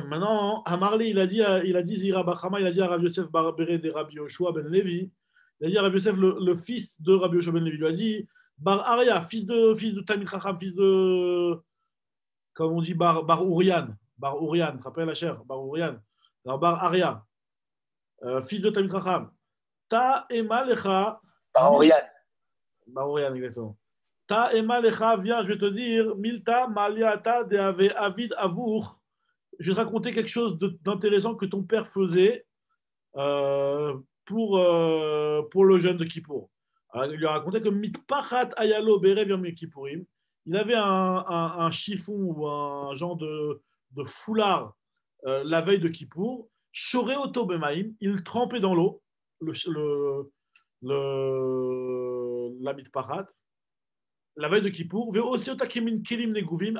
Maintenant, Amarli, il a dit Zira Bachama, il a dit à Rabbi Yosef Barbere de Rabbi Yoshua ben Levi, il a dit à Rabbi Yosef, le fils de Rabbi Yoshua ben Levi, il lui a dit Bar Aria, fils de Tamil Chacham, fils de, comme on dit, Bar Urian, tu te rappelles la chair, Bar Urian, alors Bar Aria, fils de Tamil Chacham, Ta Emalecha, Par Oriane. Bar Urian, exactement. Ta Emalecha, viens, je vais te dire, Milta Maliata de Avid Avour. Je vais te raconter quelque chose d'intéressant que ton père faisait pour le jeûne de Kippour. Alors, il lui a raconté que Mitpachat Ayalo Berev Yom Kippourim, il avait un chiffon ou un genre de foulard la veille de Kippour, Shoré Oto Bemaim, il trempait dans l'eau, la Mitpachat, la veille de Kippour,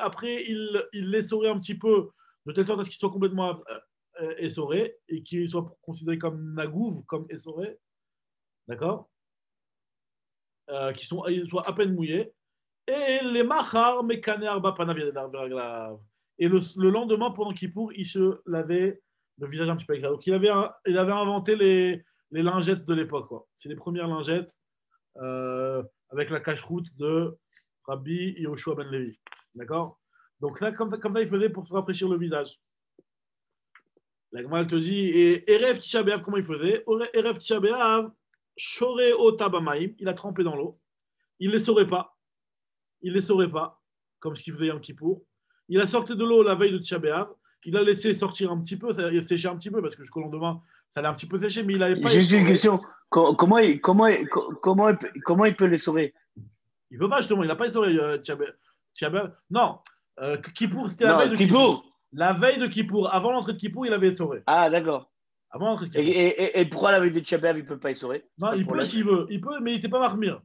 après il l'essorait un petit peu de telle sorte à ce qu'il soit complètement essoré et qu'il soit considéré comme nagouv, comme essoré, d'accord, qu'ils soient à peine mouillés. Et les machar mekaner bapanav. Et le lendemain, pendant Kippour, il se lavait le visage un petit peu avec ça. Donc il avait inventé les lingettes de l'époque. C'est les premières lingettes avec la cache-route de Rabbi Yoshua ben Levi. D'accord? Donc là, comme ça, il faisait pour se rafraîchir le visage. La Gemara te dit, et Erev Tisha B'Av, comment il faisait? Erev Tisha B'Av, Shore Ota Bamaim, il a trempé dans l'eau. Il ne les saurait pas. Il ne les saurait pas, comme ce qu'il faisait Yom Kippour. Il a sorti de l'eau la veille de Tisha B'Av. Il a laissé sortir un petit peu, il a séché un petit peu, parce que jusqu'au lendemain, ça allait un petit peu sécher, mais il n'avait pas. Juste une question. Comment il peut les sauver? Il ne peut pas, justement, il n'a pas essoré Tisha B'Av. Non, Kippour, c'était la veille de Kippour. La veille de Kippour, avant l'entrée de Kippour, il avait essoré. Ah, d'accord. Avant l'entrée de Kippour. Et pourquoi la veille de Tisha B'Av, il ne peut pas essorer? Non, il peut s'il veut. Il peut, mais il n'était pas marmire.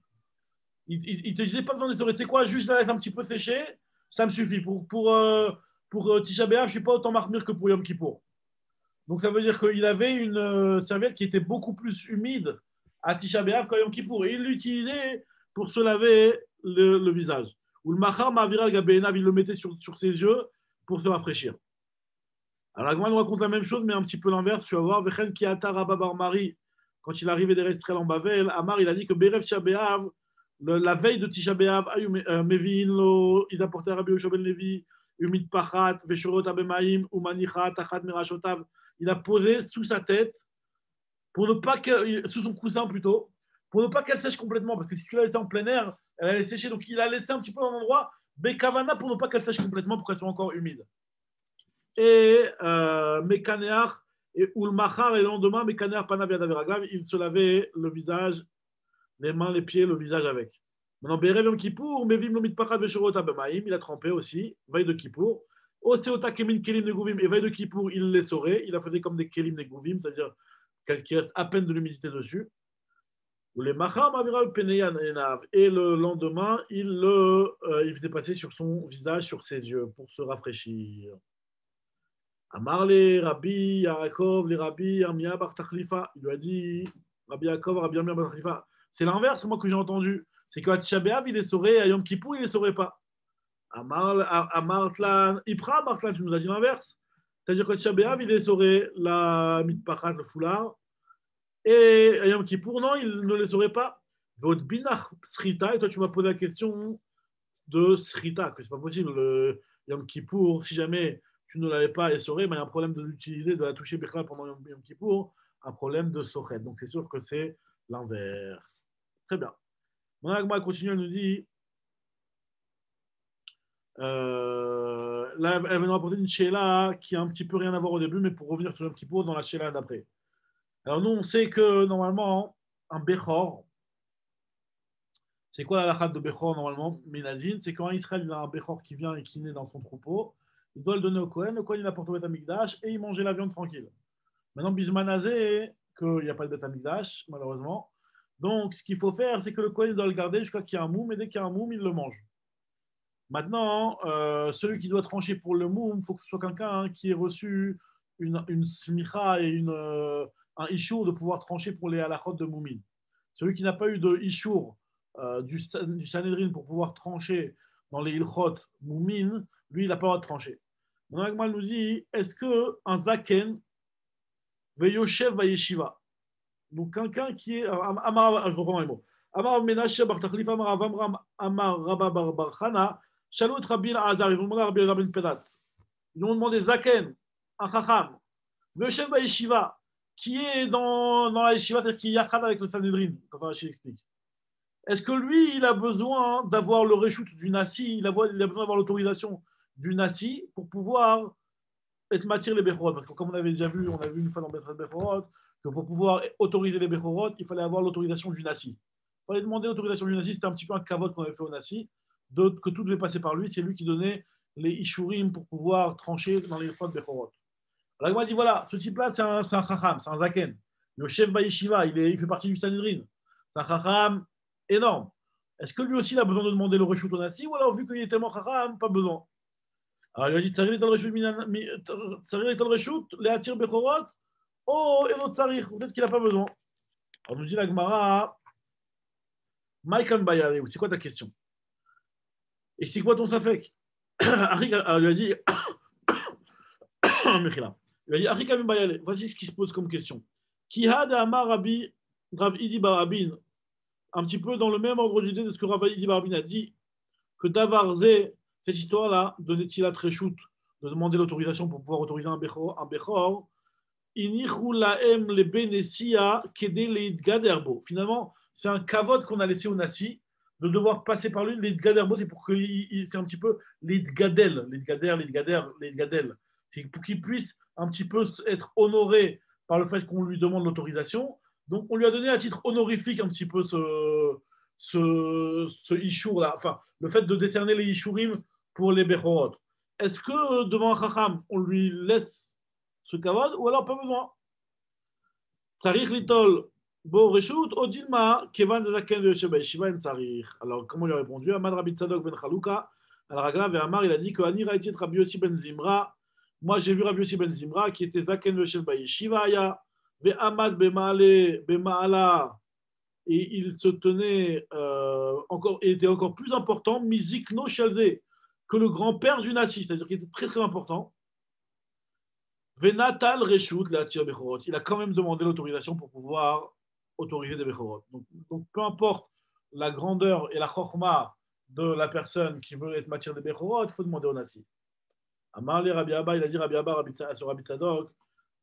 Il te disait pas besoin d'essorer. Tu sais quoi, juste la laisse un petit peu sécher, ça me suffit. Pour Tisha B'Av, je ne suis pas autant marmire que pour Yom Kippour. Donc ça veut dire qu'il avait une serviette qui était beaucoup plus humide à Tisha B'Av qu'à Yom Kippour. Et il l'utilisait pour se laver le visage. Ou le machar ma'avira al-gabeinav, il le mettait sur ses yeux pour se rafraîchir. Alors la Gemara nous raconte la même chose, mais un petit peu l'inverse. Tu vas voir, Vechen Kiata Rabba Bar Mari, quand il arrivait d'Eretz Israël en Bavel, Amar, il a dit que Berev Tisha B'Av, la veille de Tisha B'Av, ils apportaient à Rabbi Yoshua ben Levi, Umit Pachat, Veshorot Abemaim, Umanicha, Tachat Merashotav. Il a posé sous sa tête, pour ne pas sous son coussin plutôt, pour ne pas qu'elle sèche complètement, parce que si tu l'as laissée en plein air, elle allait sécher. Donc il a laissé un petit peu dans l'endroit, Bekavana, pour ne pas qu'elle sèche complètement, pour qu'elle soit encore humide. Et Mekaneach, et Ulmachar, et le lendemain, Mekaneach Panaviadaveragav, il se lavait le visage, les mains, les pieds, le visage avec. Maintenant, Berev Yom Kippour, Mevim Lomit Pachat Veshorot Abemaim, il a trempé aussi, veille de Kippour. Oseota Kemin Kelim Negouvim, et veille de Kippour, il les saurait, il a fait comme des Kelim Negouvim, c'est-à-dire qu'il reste à peine de l'humidité dessus. Ou les Macham Avira Peneyan Enav. Et le lendemain, il faisait passer sur son visage, sur ses yeux, pour se rafraîchir. Amar les Rabbi Yaakov, les Rabbi Armia Bar Tachlifa. Il lui a dit, Rabbi Yaakov, Rabbi Armia Bar Tachlifa. C'est l'inverse, moi, que j'ai entendu. C'est qu'à Tisha B'Av, il est sauré, à Yom Kippur, il ne les saurait pas. Amartlan, Ipra, Amartlan, tu nous as dit l'inverse. C'est-à-dire que Tisha B'Av, il est sauré la mitpachat, le foulard. Et à Yom Kippour, non, il ne les saurait pas. Votre binach srita, et toi, tu m'as posé la question de srita, que c'est pas possible. Le Yom Kippour, si jamais tu ne l'avais pas essoré, mais il y a un problème de l'utiliser, de la toucher Bechla pendant Yom Kippour, un problème de sochet. Donc c'est sûr que c'est l'inverse. Très bien. Mon Agma continue, elle nous dit là, elle va nous rapporter une Sheila qui a un petit peu rien à voir au début, mais pour revenir sur Yom Kippour dans la Sheila d'après. Alors nous, on sait que normalement, un Bechor, c'est quoi la halakha de Bechor normalement? Minadine, c'est quand Israël il a un Bechor qui vient et qui naît dans son troupeau, il doit le donner au Kohen, le Kohen il apporte au Beth Amikdash et il mangeait la viande tranquille. Maintenant, Bismanazé, qu'il n'y a pas de Beth Amikdash, malheureusement. Donc, ce qu'il faut faire, c'est que le Kohen doit le garder jusqu'à qu'il y ait un moum, et dès qu'il y a un moum, il le mange. Maintenant, celui qui doit trancher pour le moum, il faut que ce soit quelqu'un qui ait reçu une smicha et un ishour de pouvoir trancher pour les halachot de moumin. Celui qui n'a pas eu de ishour du Sanhedrin pour pouvoir trancher dans les ilchot moumin, lui, il n'a pas le droit de trancher. Mon Agmal nous dit, est-ce qu'un zaken veyoshev vayeshiva, donc quelqu'un qui est, je reprends les mots, Amar Menashe bar Tachlif Amar Avamram Amar Rabba bar Chana, Shalot Rabbi Azar, ils vont demander à Rabbi Elazar ben Pedat. Ils ont demandé Zaken, un Chacham, veyoshev vayeshiva, qui est dans la yeshiva, c'est-à-dire qui est yachad avec le Sanhedrin, comme Rachid explique. Est-ce que lui, il a besoin d'avoir le reshoot du Nasi, il a besoin d'avoir l'autorisation du Nasi pour pouvoir être matière les Bechorot? Parce que comme on avait déjà vu, on a vu une fois dans Bechorot Bechorot, que pour pouvoir autoriser les Bechorot, il fallait avoir l'autorisation du Nasi. Il fallait demander l'autorisation du Nasi, c'était un petit peu un kavod qu'on avait fait au Nasi, que tout devait passer par lui, c'est lui qui donnait les Ishurim pour pouvoir trancher dans les Bechorot Bechorot. Alors il m'a dit, voilà, ce type-là, c'est un Chacham, c'est un Zaken. Le chef Baïshiva, il fait partie du Sanhedrin. C'est un Chacham énorme. Est-ce que lui aussi il a besoin de demander le reshoot au Nasi, ou alors vu qu'il est tellement Chacham, pas besoin? Alors il a dit, Tsaril est le reshoot, les Atir Bechorot, oh, et l'autre Tsaril, peut-être qu'il n'a pas besoin. Alors nous dit la Gemara, Maïkan Bayare, c'est quoi ta question? Et c'est quoi ton safek? Il lui a dit, il a dit, voici ce qui se pose comme question. Kihad Amar Rabbi Rav Idi Barabin, un petit peu dans le même ordre d'idée de ce que Rav Idi Barabin a dit, que Davarze, cette histoire-là, de Netilat Reshut, de demander l'autorisation pour pouvoir autoriser un Bechor, Inichu Laem le Benesia Kede Leidgaderbo. Finalement, c'est un kavod qu'on a laissé au Nasi, de devoir passer par lui. Leidgaderbo, c'est pour que c'est un petit peu Leidgadel, c'est pour qu'il puisse un petit peu être honoré par le fait qu'on lui demande l'autorisation. Donc, on lui a donné à titre honorifique un petit peu ce ishour-là, enfin, le fait de décerner les ishurim pour les Bechorot. Est-ce que devant un Chacham, on lui laisse ce kavod ou alors pas besoin? Tsarich litol bo reshut odilma kevan zaken de Yoshev Yeshiva en tsarich. Alors, comment il a répondu? Amad Rabbi Tzadok ben Chaluka, al-Ragla ve'amar, il a dit que Ani Raïti et Rabbi Yossi ben Zimra, moi j'ai vu Rabbi Yossi ben Zimra qui était zaken de Yoshev Yeshiva ya ve'amad bema'ala, et il se tenait encore, et était encore plus important, Mizikno Shalze, que le grand-père du Nasi, c'est-à-dire qu'il était très très important. Venatal Reshut Le'atir Bechorot, il a quand même demandé l'autorisation pour pouvoir autoriser des Bechorot. Donc peu importe la grandeur et la chorma de la personne qui veut être matière des Bechorot, il faut demander au Nasi. Amar le Rabbi Abba, il a dit Rabbi Abba sur Rabbi Tzadok,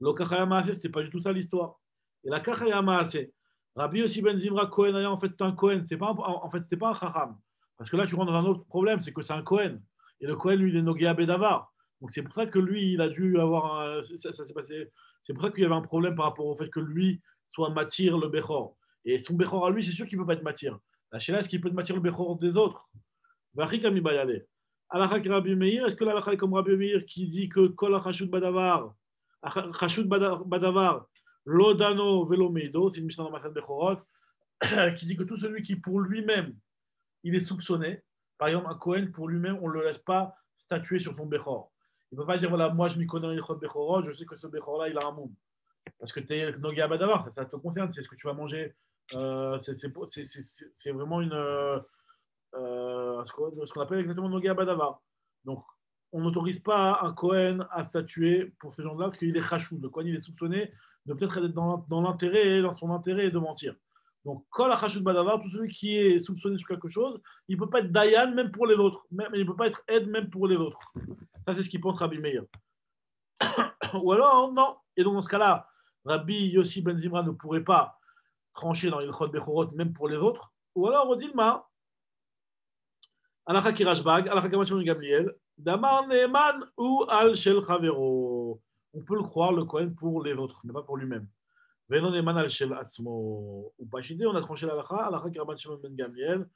lo Kachaya Maaseh, c'était pas du tout ça l'histoire. Et la Kachaya Maaseh, Rabbi Yossi ben Zimra Kohen, en fait c'est un Kohen, en fait c'était pas un Chacham. Parce que là tu rentres dans un autre problème, c'est que c'est un Kohen. Et le Kohen, lui, il est Nogéa Bedavar. Donc c'est pour ça que lui, il a dû avoir ça s'est passé. C'est pour ça qu'il y avait un problème par rapport au fait que lui soit matir le Bechor. Et son Bechor à lui, c'est sûr qu'il ne peut pas être matir. La Sheila, est-ce qu'il peut être matir le Bechor des autres? Vachikami Bayale. Alakha Rabbi Meir, est-ce que l'alakha est comme Rabbi Meir qui dit que Kol Chashut Badavar, Chashut Badavar, Lodano Velo Meido, c'est une mission dans Machat Bechorot. qui dit que tout celui qui pour lui-même, il est soupçonné, par exemple un Cohen pour lui-même, on ne le laisse pas statuer sur son Bechor. Il ne peut pas dire, voilà, moi je m'y connais en Ilchot Bechorot, je sais que ce Bechor-là, il a un moum. Parce que tu es Noga Badavar, ça te concerne, c'est ce que tu vas manger. C'est vraiment ce qu'on appelle exactement Noga Badavar. Donc, on n'autorise pas un Cohen à statuer pour ces gens-là parce qu'il est chachou. Le Cohen, il est soupçonné de peut-être être dans l'intérêt, dans son intérêt de mentir. Donc, Kol Chachou Badavar, tout celui qui est soupçonné sur quelque chose, il ne peut pas être Dayan même pour les autres. Même, il ne peut pas être aide même pour les autres. Ça, c'est ce qu'il pense Rabbi Meir. Ou alors, non. Et donc, dans ce cas-là, Rabbi Yossi Ben Zimra ne pourrait pas trancher dans Ilchot Bechorot même pour les autres. Ou alors, on dit Alakha Kirashbag, Alakha Kamashon Gamliel, Damar Neeman ou Al Shel Chavero. On peut le croire, le Kohen, pour les autres, mais pas pour lui-même. Venon Neeman Al Shel Atzmo. Ou Pachidé, on a tranché l'Alakha, Alakha Kirashbag Ben Gamliel,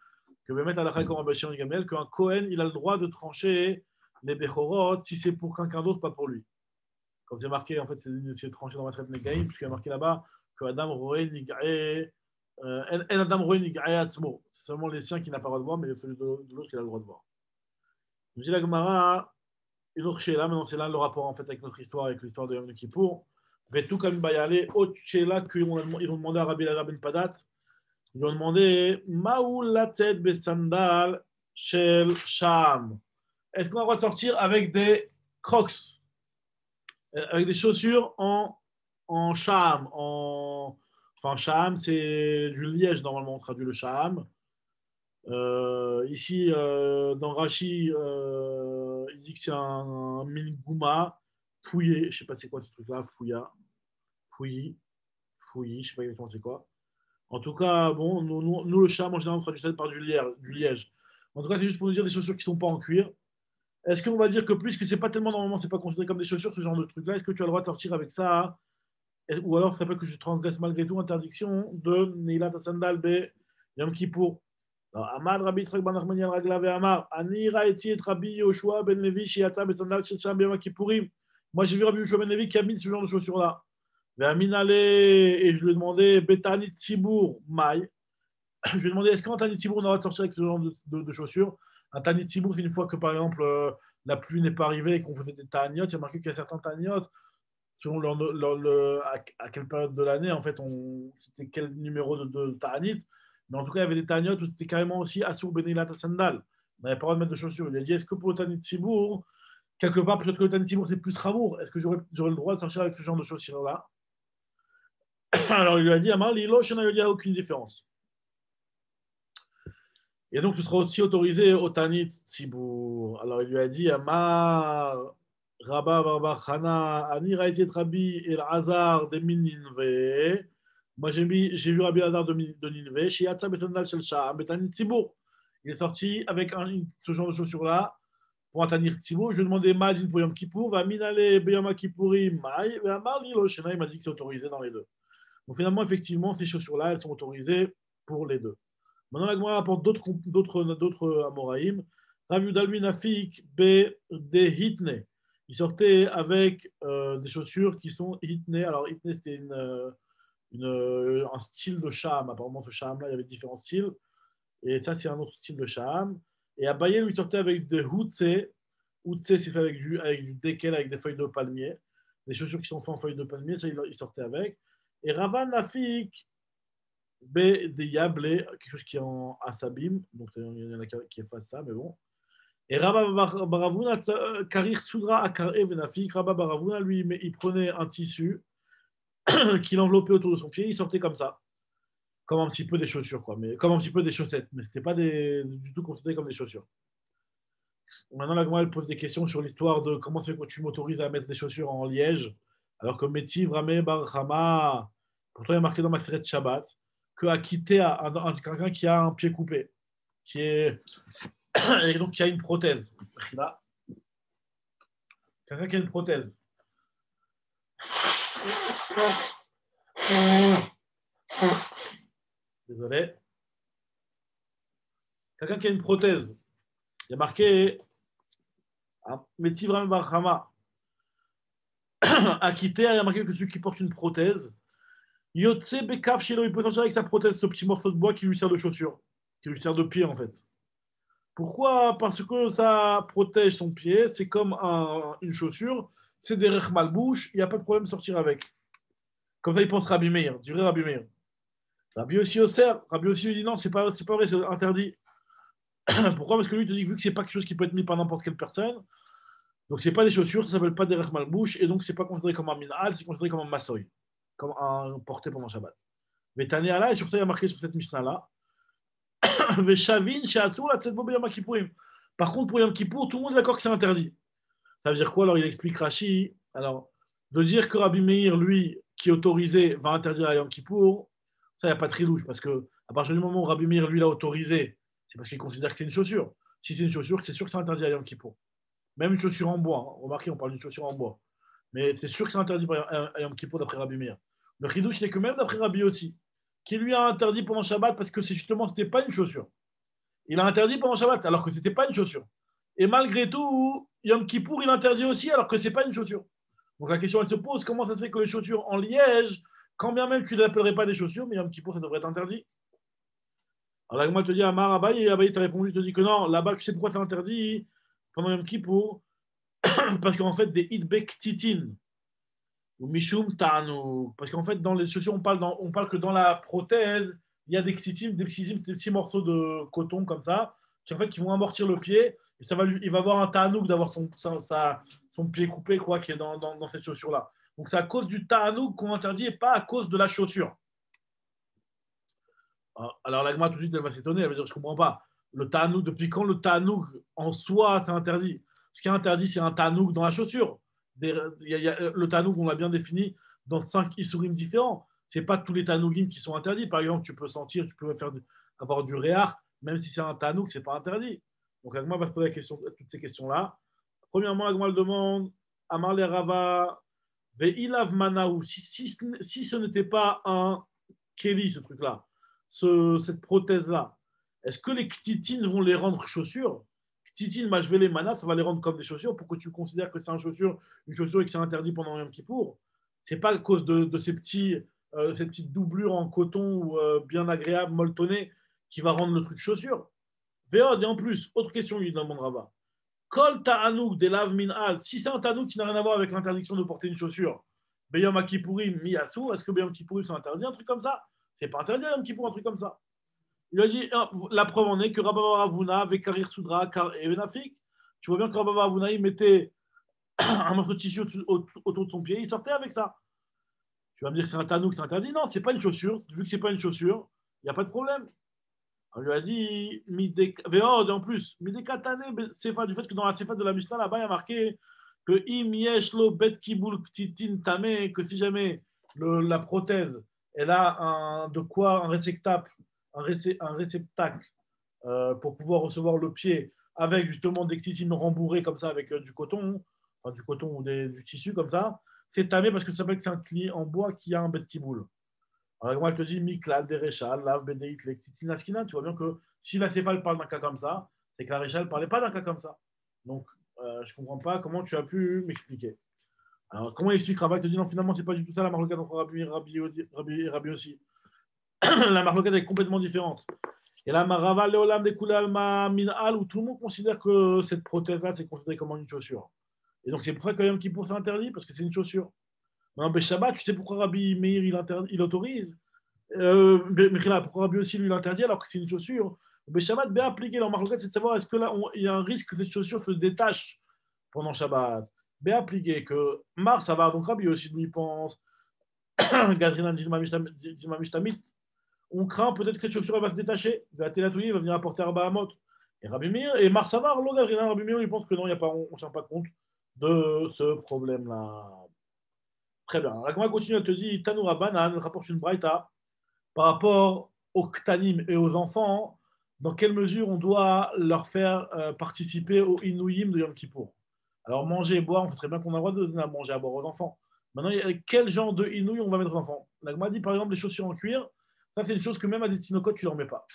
que Bemet Alakha Kamashon Gamliel, qu'un Kohen, il a le droit de trancher les Bechorot si c'est pour quelqu'un d'autre, pas pour lui. Comme c'est marqué, en fait, c'est tranché dans Masret Negaïm, puisqu'il y a marqué là-bas que Adam Roé Nigaé. Adam Roé Nigaé Atzmo. C'est seulement les siens qui n'ont pas le droit de voir, mais celui de l'autre qui a le droit de voir. Je dis la Gemara, une autre chez là, maintenant c'est là le rapport en fait avec notre histoire, avec l'histoire de Yom Kippour. Vetou comme Bayale, autre chez là qu'ils vont demander à Rabbi Elazar Ben Padat, ils ont demandé Maou Latet Besandal Shel Sham. Est-ce qu'on a le droit de sortir avec des crocs, avec des chaussures en Sham, enfin Sham c'est du liège normalement on traduit le Sham. Ici, dans Rashi, il dit que c'est un Milgouma fouillé. Je sais pas c'est quoi ce truc-là, fouillis, je sais pas exactement c'est quoi. En tout cas, bon, nous le charme en général, on traduit ça par du liège. En tout cas, c'est juste pour nous dire des chaussures qui sont pas en cuir. Est-ce qu'on va dire que puisque c'est pas tellement normalement, c'est pas considéré comme des chaussures, ce genre de truc-là, est-ce que tu as le droit de sortir avec ça? Ou alors, ça s'appelle que je transgresse malgré tout interdiction de Neilat Sandal B Yom Kippour. Amad Rabbi Yitzchak ben Nachmani al Ragla ve'amar Ani ra'eti et Rabbi Yoshua ben Levi shi'ata besandal shel Sham b'Yom Kippourim. Moi, j'ai vu Rabbi Yoshua ben Levi qui a mis ce genre de chaussures-là. Ve'amin ale, et je lui ai demandé Betani Tzibour Maï. Je lui ai demandé est-ce qu'en Tani Tzibour on aura sorti avec ce genre de chaussures. Un Tani Tzibour, c'est une fois que par exemple la pluie n'est pas arrivée et qu'on faisait des taniotes. Il y a marqué qu'il y a certains taniotes selon à quelle période de l'année, en fait, c'était quel numéro de ta'anit. Mais en tout cas, il y avait des ta'aniotes où c'était carrément aussi Assour Benilat Sandal. On n'avait pas le droit de mettre de chaussures. Il a dit est-ce que pour le Tanit Sibour, quelque part, peut-être que le Tanit Sibour, c'est plus Ramour. Est-ce que j'aurais le droit de sortir avec ce genre de chaussures-là? Alors, il lui a dit Amar Lilo, je n'ai aucune différence. Et donc, tu seras aussi autorisé au Tanit Sibour. Alors, il lui a dit Amar. Rabba Bar Chana, Ani Raïti Rabbi El-Hazar de Ninve. Moi, j'ai vu Rabbi El-Hazar de Ninve. Chez Yatsa Besandal Shel Sha'am, Betanit Tzibour. Il est sorti avec ce genre de chaussures-là pour un Tanir Tzibour. Je lui ai demandé Majin pour Yom Kippour. Va Minale Beyom Kippourim Maï. Va Marli Loshena. Il m'a dit que c'est autorisé dans les deux. Donc, finalement, effectivement, ces chaussures-là, elles sont autorisées pour les deux. Maintenant, la Gemara apporte d'autres Amoraïm. Rav Yudalmi Nafik Be De Hitne. Il sortait avec des chaussures qui sont hitné. Alors, hitné, c'était un style de sham. Apparemment, ce sham-là, il y avait différents styles. Et ça, c'est un autre style de sham. Et Abaye, lui, sortait avec des houtse. Houtse, c'est fait avec du dékel, avec des feuilles de palmier. Des chaussures qui sont faites en feuilles de palmier, ça, il sortait avec. Et Ravan Nafik, des yablé, quelque chose qui est en asabim. Donc, il y en a qui effacent ça, mais bon. Et Rabba Baravuna, Karir Soudra Akaré Venafik, Rabba Baravuna, lui, il prenait un tissu qu'il enveloppait autour de son pied, il sortait comme ça, comme un petit peu des chaussures, quoi, mais comme un petit peu des chaussettes, mais c'était pas du tout considéré comme des chaussures. Maintenant, la Gemara, elle pose des questions sur l'histoire de comment c'est que tu m'autorises à mettre des chaussures en liège, alors que Métiv Ramé Barhama, pourtant il y a marqué dans ma de Shabbat, que a quitté quelqu'un qui a un pied coupé, qui est et donc, il y a une prothèse. Quelqu'un qui a une prothèse. Désolé. Quelqu'un qui a une prothèse. Il y a marqué Metivram Barhama. Akité, il y a marqué que celui qui porte une prothèse, Yotse Bekav Shelo, il peut sortir avec sa prothèse, ce petit morceau de bois qui lui sert de chaussure, qui lui sert de pied en fait. Pourquoi? Parce que ça protège son pied, c'est comme une chaussure, c'est des malbouche, il n'y a pas de problème de sortir avec. Comme ça, il pense Rabbi Meir, du vrai Rabbi Meir. Rabbi aussi observe, Rabbi aussi lui dit non, c'est pas vrai, c'est interdit. Pourquoi? Parce que lui, il te dit que vu que c'est pas quelque chose qui peut être mis par n'importe quelle personne, donc c'est pas des chaussures, ça s'appelle pas des malbouche, et donc c'est pas considéré comme un minal, c'est considéré comme un massoy, comme un porté pendant Shabbat. Mais Tania là, et sur ça, il y a marqué sur cette Mishnah-là, Veshavin, Sheasur, la Tzedbo Yom Kippourim. Par contre, pour Yom Kippour, tout le monde est d'accord que c'est interdit. Ça veut dire quoi? Alors, il explique Rashi. Alors, de dire que Rabbi Meir, lui, qui est autorisé, va interdire à Yom Kippour, ça, il n'y a pas de trilouche. Parce que à partir du moment où Rabbi Meir, lui, l'a autorisé, c'est parce qu'il considère que c'est une chaussure. Si c'est une chaussure, c'est sûr que c'est interdit à Yom Kippour. Même une chaussure en bois. Hein. Remarquez, on parle d'une chaussure en bois. Mais c'est sûr que c'est interdit à Yom Kippour d'après Rabbi Meir. Le chidouche, c'est que même d'après Rabbi aussi, qui lui a interdit pendant Shabbat parce que c'est justement, c'était pas une chaussure. Il a interdit pendant Shabbat alors que c'était pas une chaussure. Et malgré tout, Yom Kippour, il interdit aussi alors que c'est pas une chaussure. Donc la question, elle se pose, comment ça se fait que les chaussures en liège, quand bien même tu ne l'appellerais pas des chaussures, mais Yom Kippour, ça devrait être interdit. Alors là, moi, je te dis, Amar, Abaye, et Abaye t'a répondu, il te dit que non, là-bas, tu sais pourquoi c'est interdit pendant Yom Kippour? Parce qu'en fait, des hitbek titin, ou mishum ta'anu. Parce qu'en fait, dans les chaussures, on parle que dans la prothèse, il y a des ktitim, des petits morceaux de coton comme ça, qui vont amortir le pied. Et il va avoir un ta'anouk d'avoir son pied coupé, quoi, qui est dans cette chaussure-là. Donc c'est à cause du ta'anouk qu'on interdit et pas à cause de la chaussure. Alors l'agma tout de suite, elle va s'étonner, elle va dire, je ne comprends pas. Le ta'anouk, depuis quand le ta'anouk en soi, c'est interdit? Ce qui est interdit, c'est un ta'anouk dans la chaussure. Le ta'anouk, on l'a bien défini dans 5 isurim différents. Ce n'est pas tous les ta'anougim qui sont interdits. Par exemple, tu peux sentir, tu peux avoir du réar, même si c'est un ta'anouk, ce n'est pas interdit. Donc l'agma va se poser toutes ces questions-là. Premièrement, l'agma le demande, Amar le Rava, Ve'ilav Manaou, si ce n'était pas un Kéli, ce truc-là, cette prothèse-là, est-ce que les ktitines vont les rendre chaussures? Ktitines, majvelé, manat, ça va les rendre comme des chaussures pour que tu considères que c'est une chaussure et que c'est interdit pendant Yom Kippour. C'est pas à cause de ces petites doublures en coton bien agréables, molletonnées, qui va rendre le truc chaussure. Véod, et en plus, autre question, lui demande Rava. Kol ta'anouk de lav min al, si c'est un ta'anouk qui n'a rien à voir avec l'interdiction de porter une chaussure, Beyom Kippourim mi asou, est-ce que Beyom Kippourim c'est interdit, un truc comme ça? C'est pas interdit Yom Kippour, un truc comme ça. Il a dit, la preuve en est que Rabba Ravuna avec Karir Soudra et Benafik, tu vois bien que Rabba Ravuna, il mettait un morceau de tissu autour de son pied, il sortait avec ça. Tu vas me dire que c'est un ta'anouk, c'est interdit? Non, c'est pas une chaussure. Vu que c'est pas une chaussure, il n'y a pas de problème. On lui a dit, en plus, Sefa, du fait que dans la Sefa de la Mishnah, là-bas, il y a marqué que im yeshlo bet kibul ktitin tame, que si jamais la prothèse, elle a un réceptacle, pour pouvoir recevoir le pied avec justement des ktitines rembourrées comme ça, avec du coton ou du tissu comme ça, c'est tamé parce que ça s'appelle que c'est un clé en bois qui a un bet kiboul. Alors, moi, je te dis, Miklal, Derechal, Lav, Bedeit, Lektitinaskina. Tu vois bien que si la Céphale parle d'un cas comme ça, c'est que la Réchal ne parlait pas d'un cas comme ça. Donc, je ne comprends pas comment tu as pu m'expliquer. Alors, comment il explique Rabat? Il te dit, non, finalement, ce n'est pas du tout ça la marloquette entre Rabbi et Rabbi aussi. La marloquette est complètement différente. Et là, Marava, Leolam, Dekulal, Minal, où tout le monde considère que cette prothèse-là, c'est considéré comme une chaussure. Et donc, c'est pour ça que Yom Kippour, c'est interdit, parce que c'est une chaussure. Non, mais Shabbat, tu sais pourquoi Rabbi Meir il autorise? Pourquoi Rabbi aussi lui l'interdit alors que c'est une chaussure? Mais Shabbat, bien appliqué dans Marloquette, c'est de savoir est-ce que là, il y a un risque que cette chaussure se détache pendant Shabbat. Bien appliqué que Mar, ça va, donc Rabbi aussi lui pense. Gadrina Dimamishtamit, on craint peut-être que cette chaussure elle va se détacher. Il va venir apporter à Bahamot. Et Rabbi Meir, et Mar Savar, Gadrina, Rabbi Meir, il pense que non, on ne tient pas compte de ce problème-là. Très bien. La Gemara continue, elle te dit Tanoura Banan, elle rapporte une braïta par rapport aux Ktanim et aux enfants, dans quelle mesure on doit leur faire participer au Inouïm de Yom Kippour. Alors, manger et boire, on sait très bien qu'on a le droit de donner à manger et à boire aux enfants. Maintenant, quel genre de Inouï on va mettre aux enfants? La Gemara dit par exemple les chaussures en cuir, ça c'est une chose que même à des tinokotes, tu ne leur mets pas.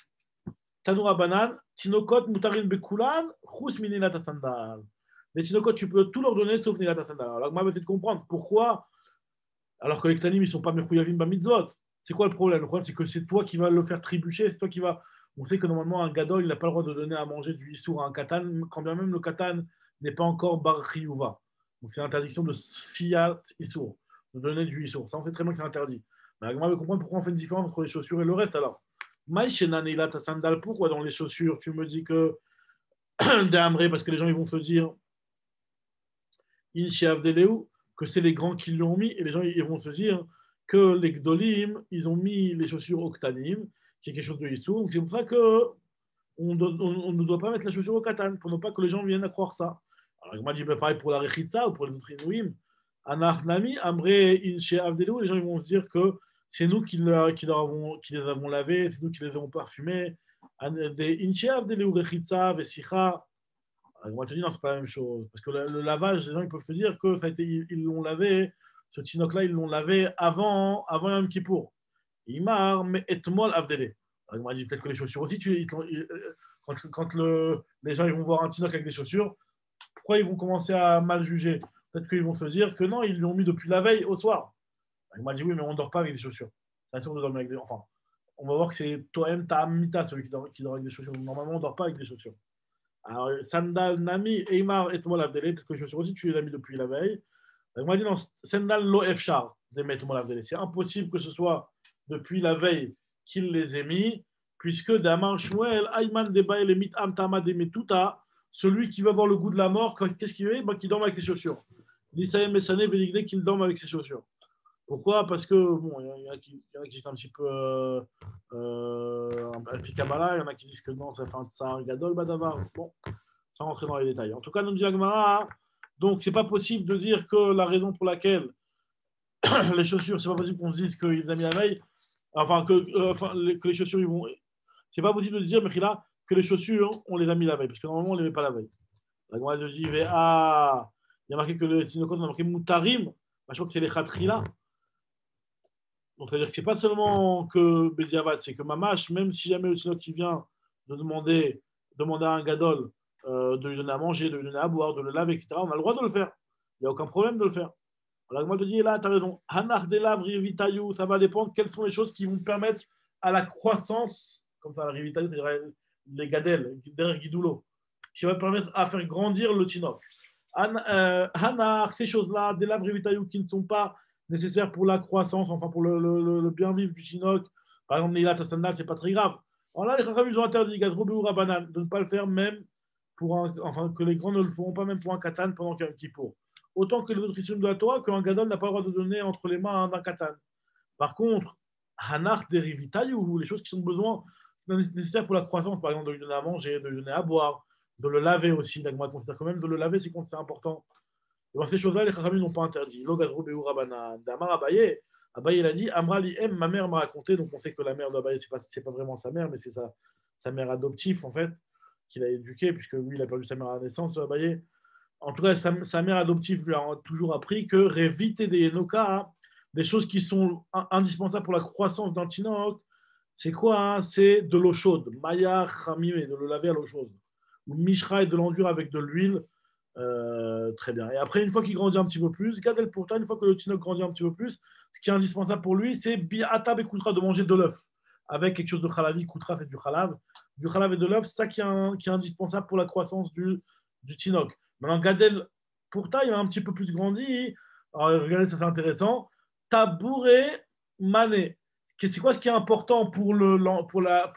Tanoura Banan, tinokot, mutarin bekulan, chous minilat sandal. Les tinokotes, tu peux tout leur donner sauf nilat sandal. Alors, la Gemara va essayer de comprendre pourquoi. Alors que les Ktanim, ils ne sont pas Mechouyavim Bamitzvot. C'est quoi le problème? Le problème, c'est que c'est toi qui vas le faire trébucher, c'est toi qui vas. On sait que normalement, un gadol, il n'a pas le droit de donner à manger du issour à un katan, quand bien même le katan n'est pas encore bar chiyuva. Donc c'est l'interdiction de sfiat issour, de donner du issour. Ça, on sait très bien que c'est interdit. Mais moi, je comprends pourquoi on fait une différence entre les chaussures et le reste alors. Maïchenanila, ta sandale, pourquoi dans les chaussures, tu me dis que d'Amré, parce que les gens ils vont te dire que c'est les grands qui l'ont mis, et les gens ils vont se dire que les Gdolim, ils ont mis les chaussures au Ktanim, qui est quelque chose de Issou. Donc c'est pour ça que on ne doit pas mettre la chaussure au Katan, pour ne pas que les gens viennent à croire ça. Alors moi, je dis pareil pour la Rechitza ou pour les autres Inouïm. Anach Nami, Amré, Inche Avdelou, les gens ils vont se dire que c'est nous qui les avons lavés, c'est nous qui les avons parfumés. Des Inche Avdelou, Rechitza, Vesicha. Moi, je te dis, non, c'est pas la même chose. Parce que le lavage, les gens ils peuvent te dire que ça a été, ils l'ont lavé, ce tinoc-là, ils l'ont lavé avant Yom Kippour. Imar, mais etmol avdele. Alors, moi, je dis peut-être que les chaussures aussi, quand les gens ils vont voir un tinoc avec des chaussures, pourquoi ils vont commencer à mal juger? Peut-être qu'ils vont se dire que non, ils l'ont mis depuis la veille au soir. Alors, moi, je dis oui, mais on ne dort pas avec des chaussures. C'est sûr de dormir avec des. Enfin, on va voir que c'est Toem Ta'amita, celui qui dort avec des chaussures. Normalement, on ne dort pas avec des chaussures. Alors, Sandal, Nami, Eimar, et moi l'Avdelé, peut-être que je suis aussi, tu les as mis depuis la veille. Donc, moi, je dis non, Sandal, Lo Efchar, de mettre moi l'Avdelé. C'est impossible que ce soit depuis la veille qu'il les ait mis, puisque Damar Shmuel, Ayman, Debaï, les Mit Amtama, Demetuta, celui qui va avoir le goût de la mort, qu'est-ce qu'il fait? Qu'il dorme avec ses chaussures. L'Israël Messané, Véligné, qu'il dorme avec ses chaussures. Pourquoi? Parce que, bon, il y en a qui disent un petit peu Al-Pikabala, il y en a qui disent que non, ça fait un gadol, badavar. Bon, sans rentrer dans les détails. En tout cas, nous dit Agmara, donc c'est pas possible de dire que la raison pour laquelle les chaussures, c'est pas possible qu'on se dise qu'il les a mis la veille, que les chaussures, ils vont. C'est pas possible de dire, mais là, que les chaussures, on les a mis la veille, parce que normalement, on les met pas la veille. Agmara dit, il y a marqué que le Tinokot, on a marqué Moutarim, je crois que c'est les Khatrila. Donc, c'est-à-dire que ce n'est pas seulement que Bediavad, c'est que Mamash, même si jamais le Tinoc qui vient de demander à un gadol de lui donner à manger, de lui donner à boire, de le laver, etc., on a le droit de le faire. Il n'y a aucun problème de le faire. Alors, moi, je te dis, là, tu as raison. Hanar Delav Rivitayu, ça va dépendre quelles sont les choses qui vont permettre à la croissance, comme ça, la Rivitayu, c'est les gadels, derrière Guidoulo, qui va permettre à faire grandir le Tinoc. Hanar, ces choses-là, Delav Rivitayu, qui ne sont pas nécessaire pour la croissance, enfin pour le bien vivre du Chinook. Par exemple, Neila Tassandal, c'est pas très grave. Alors là, les Chachamim, ils ont interdit de ne pas le faire même enfin que les grands ne le feront pas même pour un katan pendant qu'il y a un kippour. Autant que les autres issues de la Torah, qu'un gadol n'a pas le droit de donner entre les mains d'un katan. Par contre, Hanach derivitayu, les choses qui sont besoin nécessaires pour la croissance, par exemple de lui donner à manger, de lui donner à boire, de le laver aussi. Donc, moi, je considère quand même de le laver, c'est important. Et ces choses-là, les Chachamim n'ont pas interdit. Damar Abaye, il a dit Amrali M, ma mère m'a raconté, donc on sait que la mère d'Abaye, c'est pas vraiment sa mère, mais c'est sa mère adoptive, en fait, qu'il a éduquée, puisque lui, il a perdu sa mère à la naissance, Abaye. En tout cas, sa mère adoptive lui a toujours appris que réviter des Enoka, des choses qui sont indispensables pour la croissance d'un Tinoc, c'est quoi? C'est de l'eau chaude. Maya Chamime, de le laver à l'eau chaude. Ou Mishra et de l'enduire avec de l'huile. Très bien. Et après, une fois qu'il grandit un petit peu plus, Gadel Pourta, une fois que le Tinoc grandit un petit peu plus, ce qui est indispensable pour lui, c'est Bi'atab et Koutra, de manger de l'œuf. Avec quelque chose de khalavi, Koutra, c'est du khalav. Du khalav et de l'œuf, c'est ça qui est indispensable pour la croissance du Tinoc. Maintenant, Gadel Pourta, il a un petit peu plus grandi. Alors, regardez, ça c'est intéressant. Tabouré Mané. C'est quoi ce qui est important pour la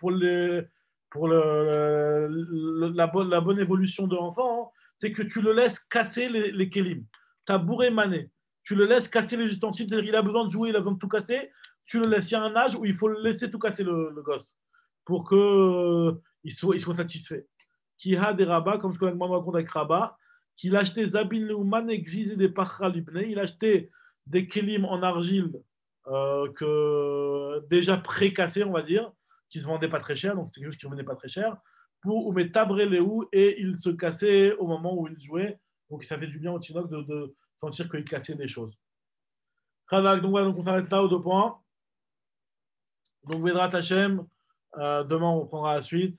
bonne évolution de l'enfant, hein? C'est que tu le laisses casser les kélim. Tu as bourré mané. Tu le laisses casser les ustensiles. C'est-à-dire qu'il a besoin de jouer, il a besoin de tout casser. Tu le laisses. Il y a un âge où il faut le laisser tout casser, le gosse, pour qu'il soit satisfait. Qui a des rabats, comme ce que l'Agman raconte avec Rabat, qu'il a acheté Zabin Leuman, exisé des Pachra Libné. Il a acheté des kélim en argile déjà pré-cassés, on va dire, qui ne se vendaient pas très cher. Donc, c'est quelque chose qui ne venait pas très cher. Pour tabré les houes et il se cassait au moment où il jouait. Donc ça fait du bien au Tinoc de sentir qu'il cassait des choses. Donc voilà, donc on s'arrête là aux 2 points. Donc Vedrat Hashem, demain on prendra la suite.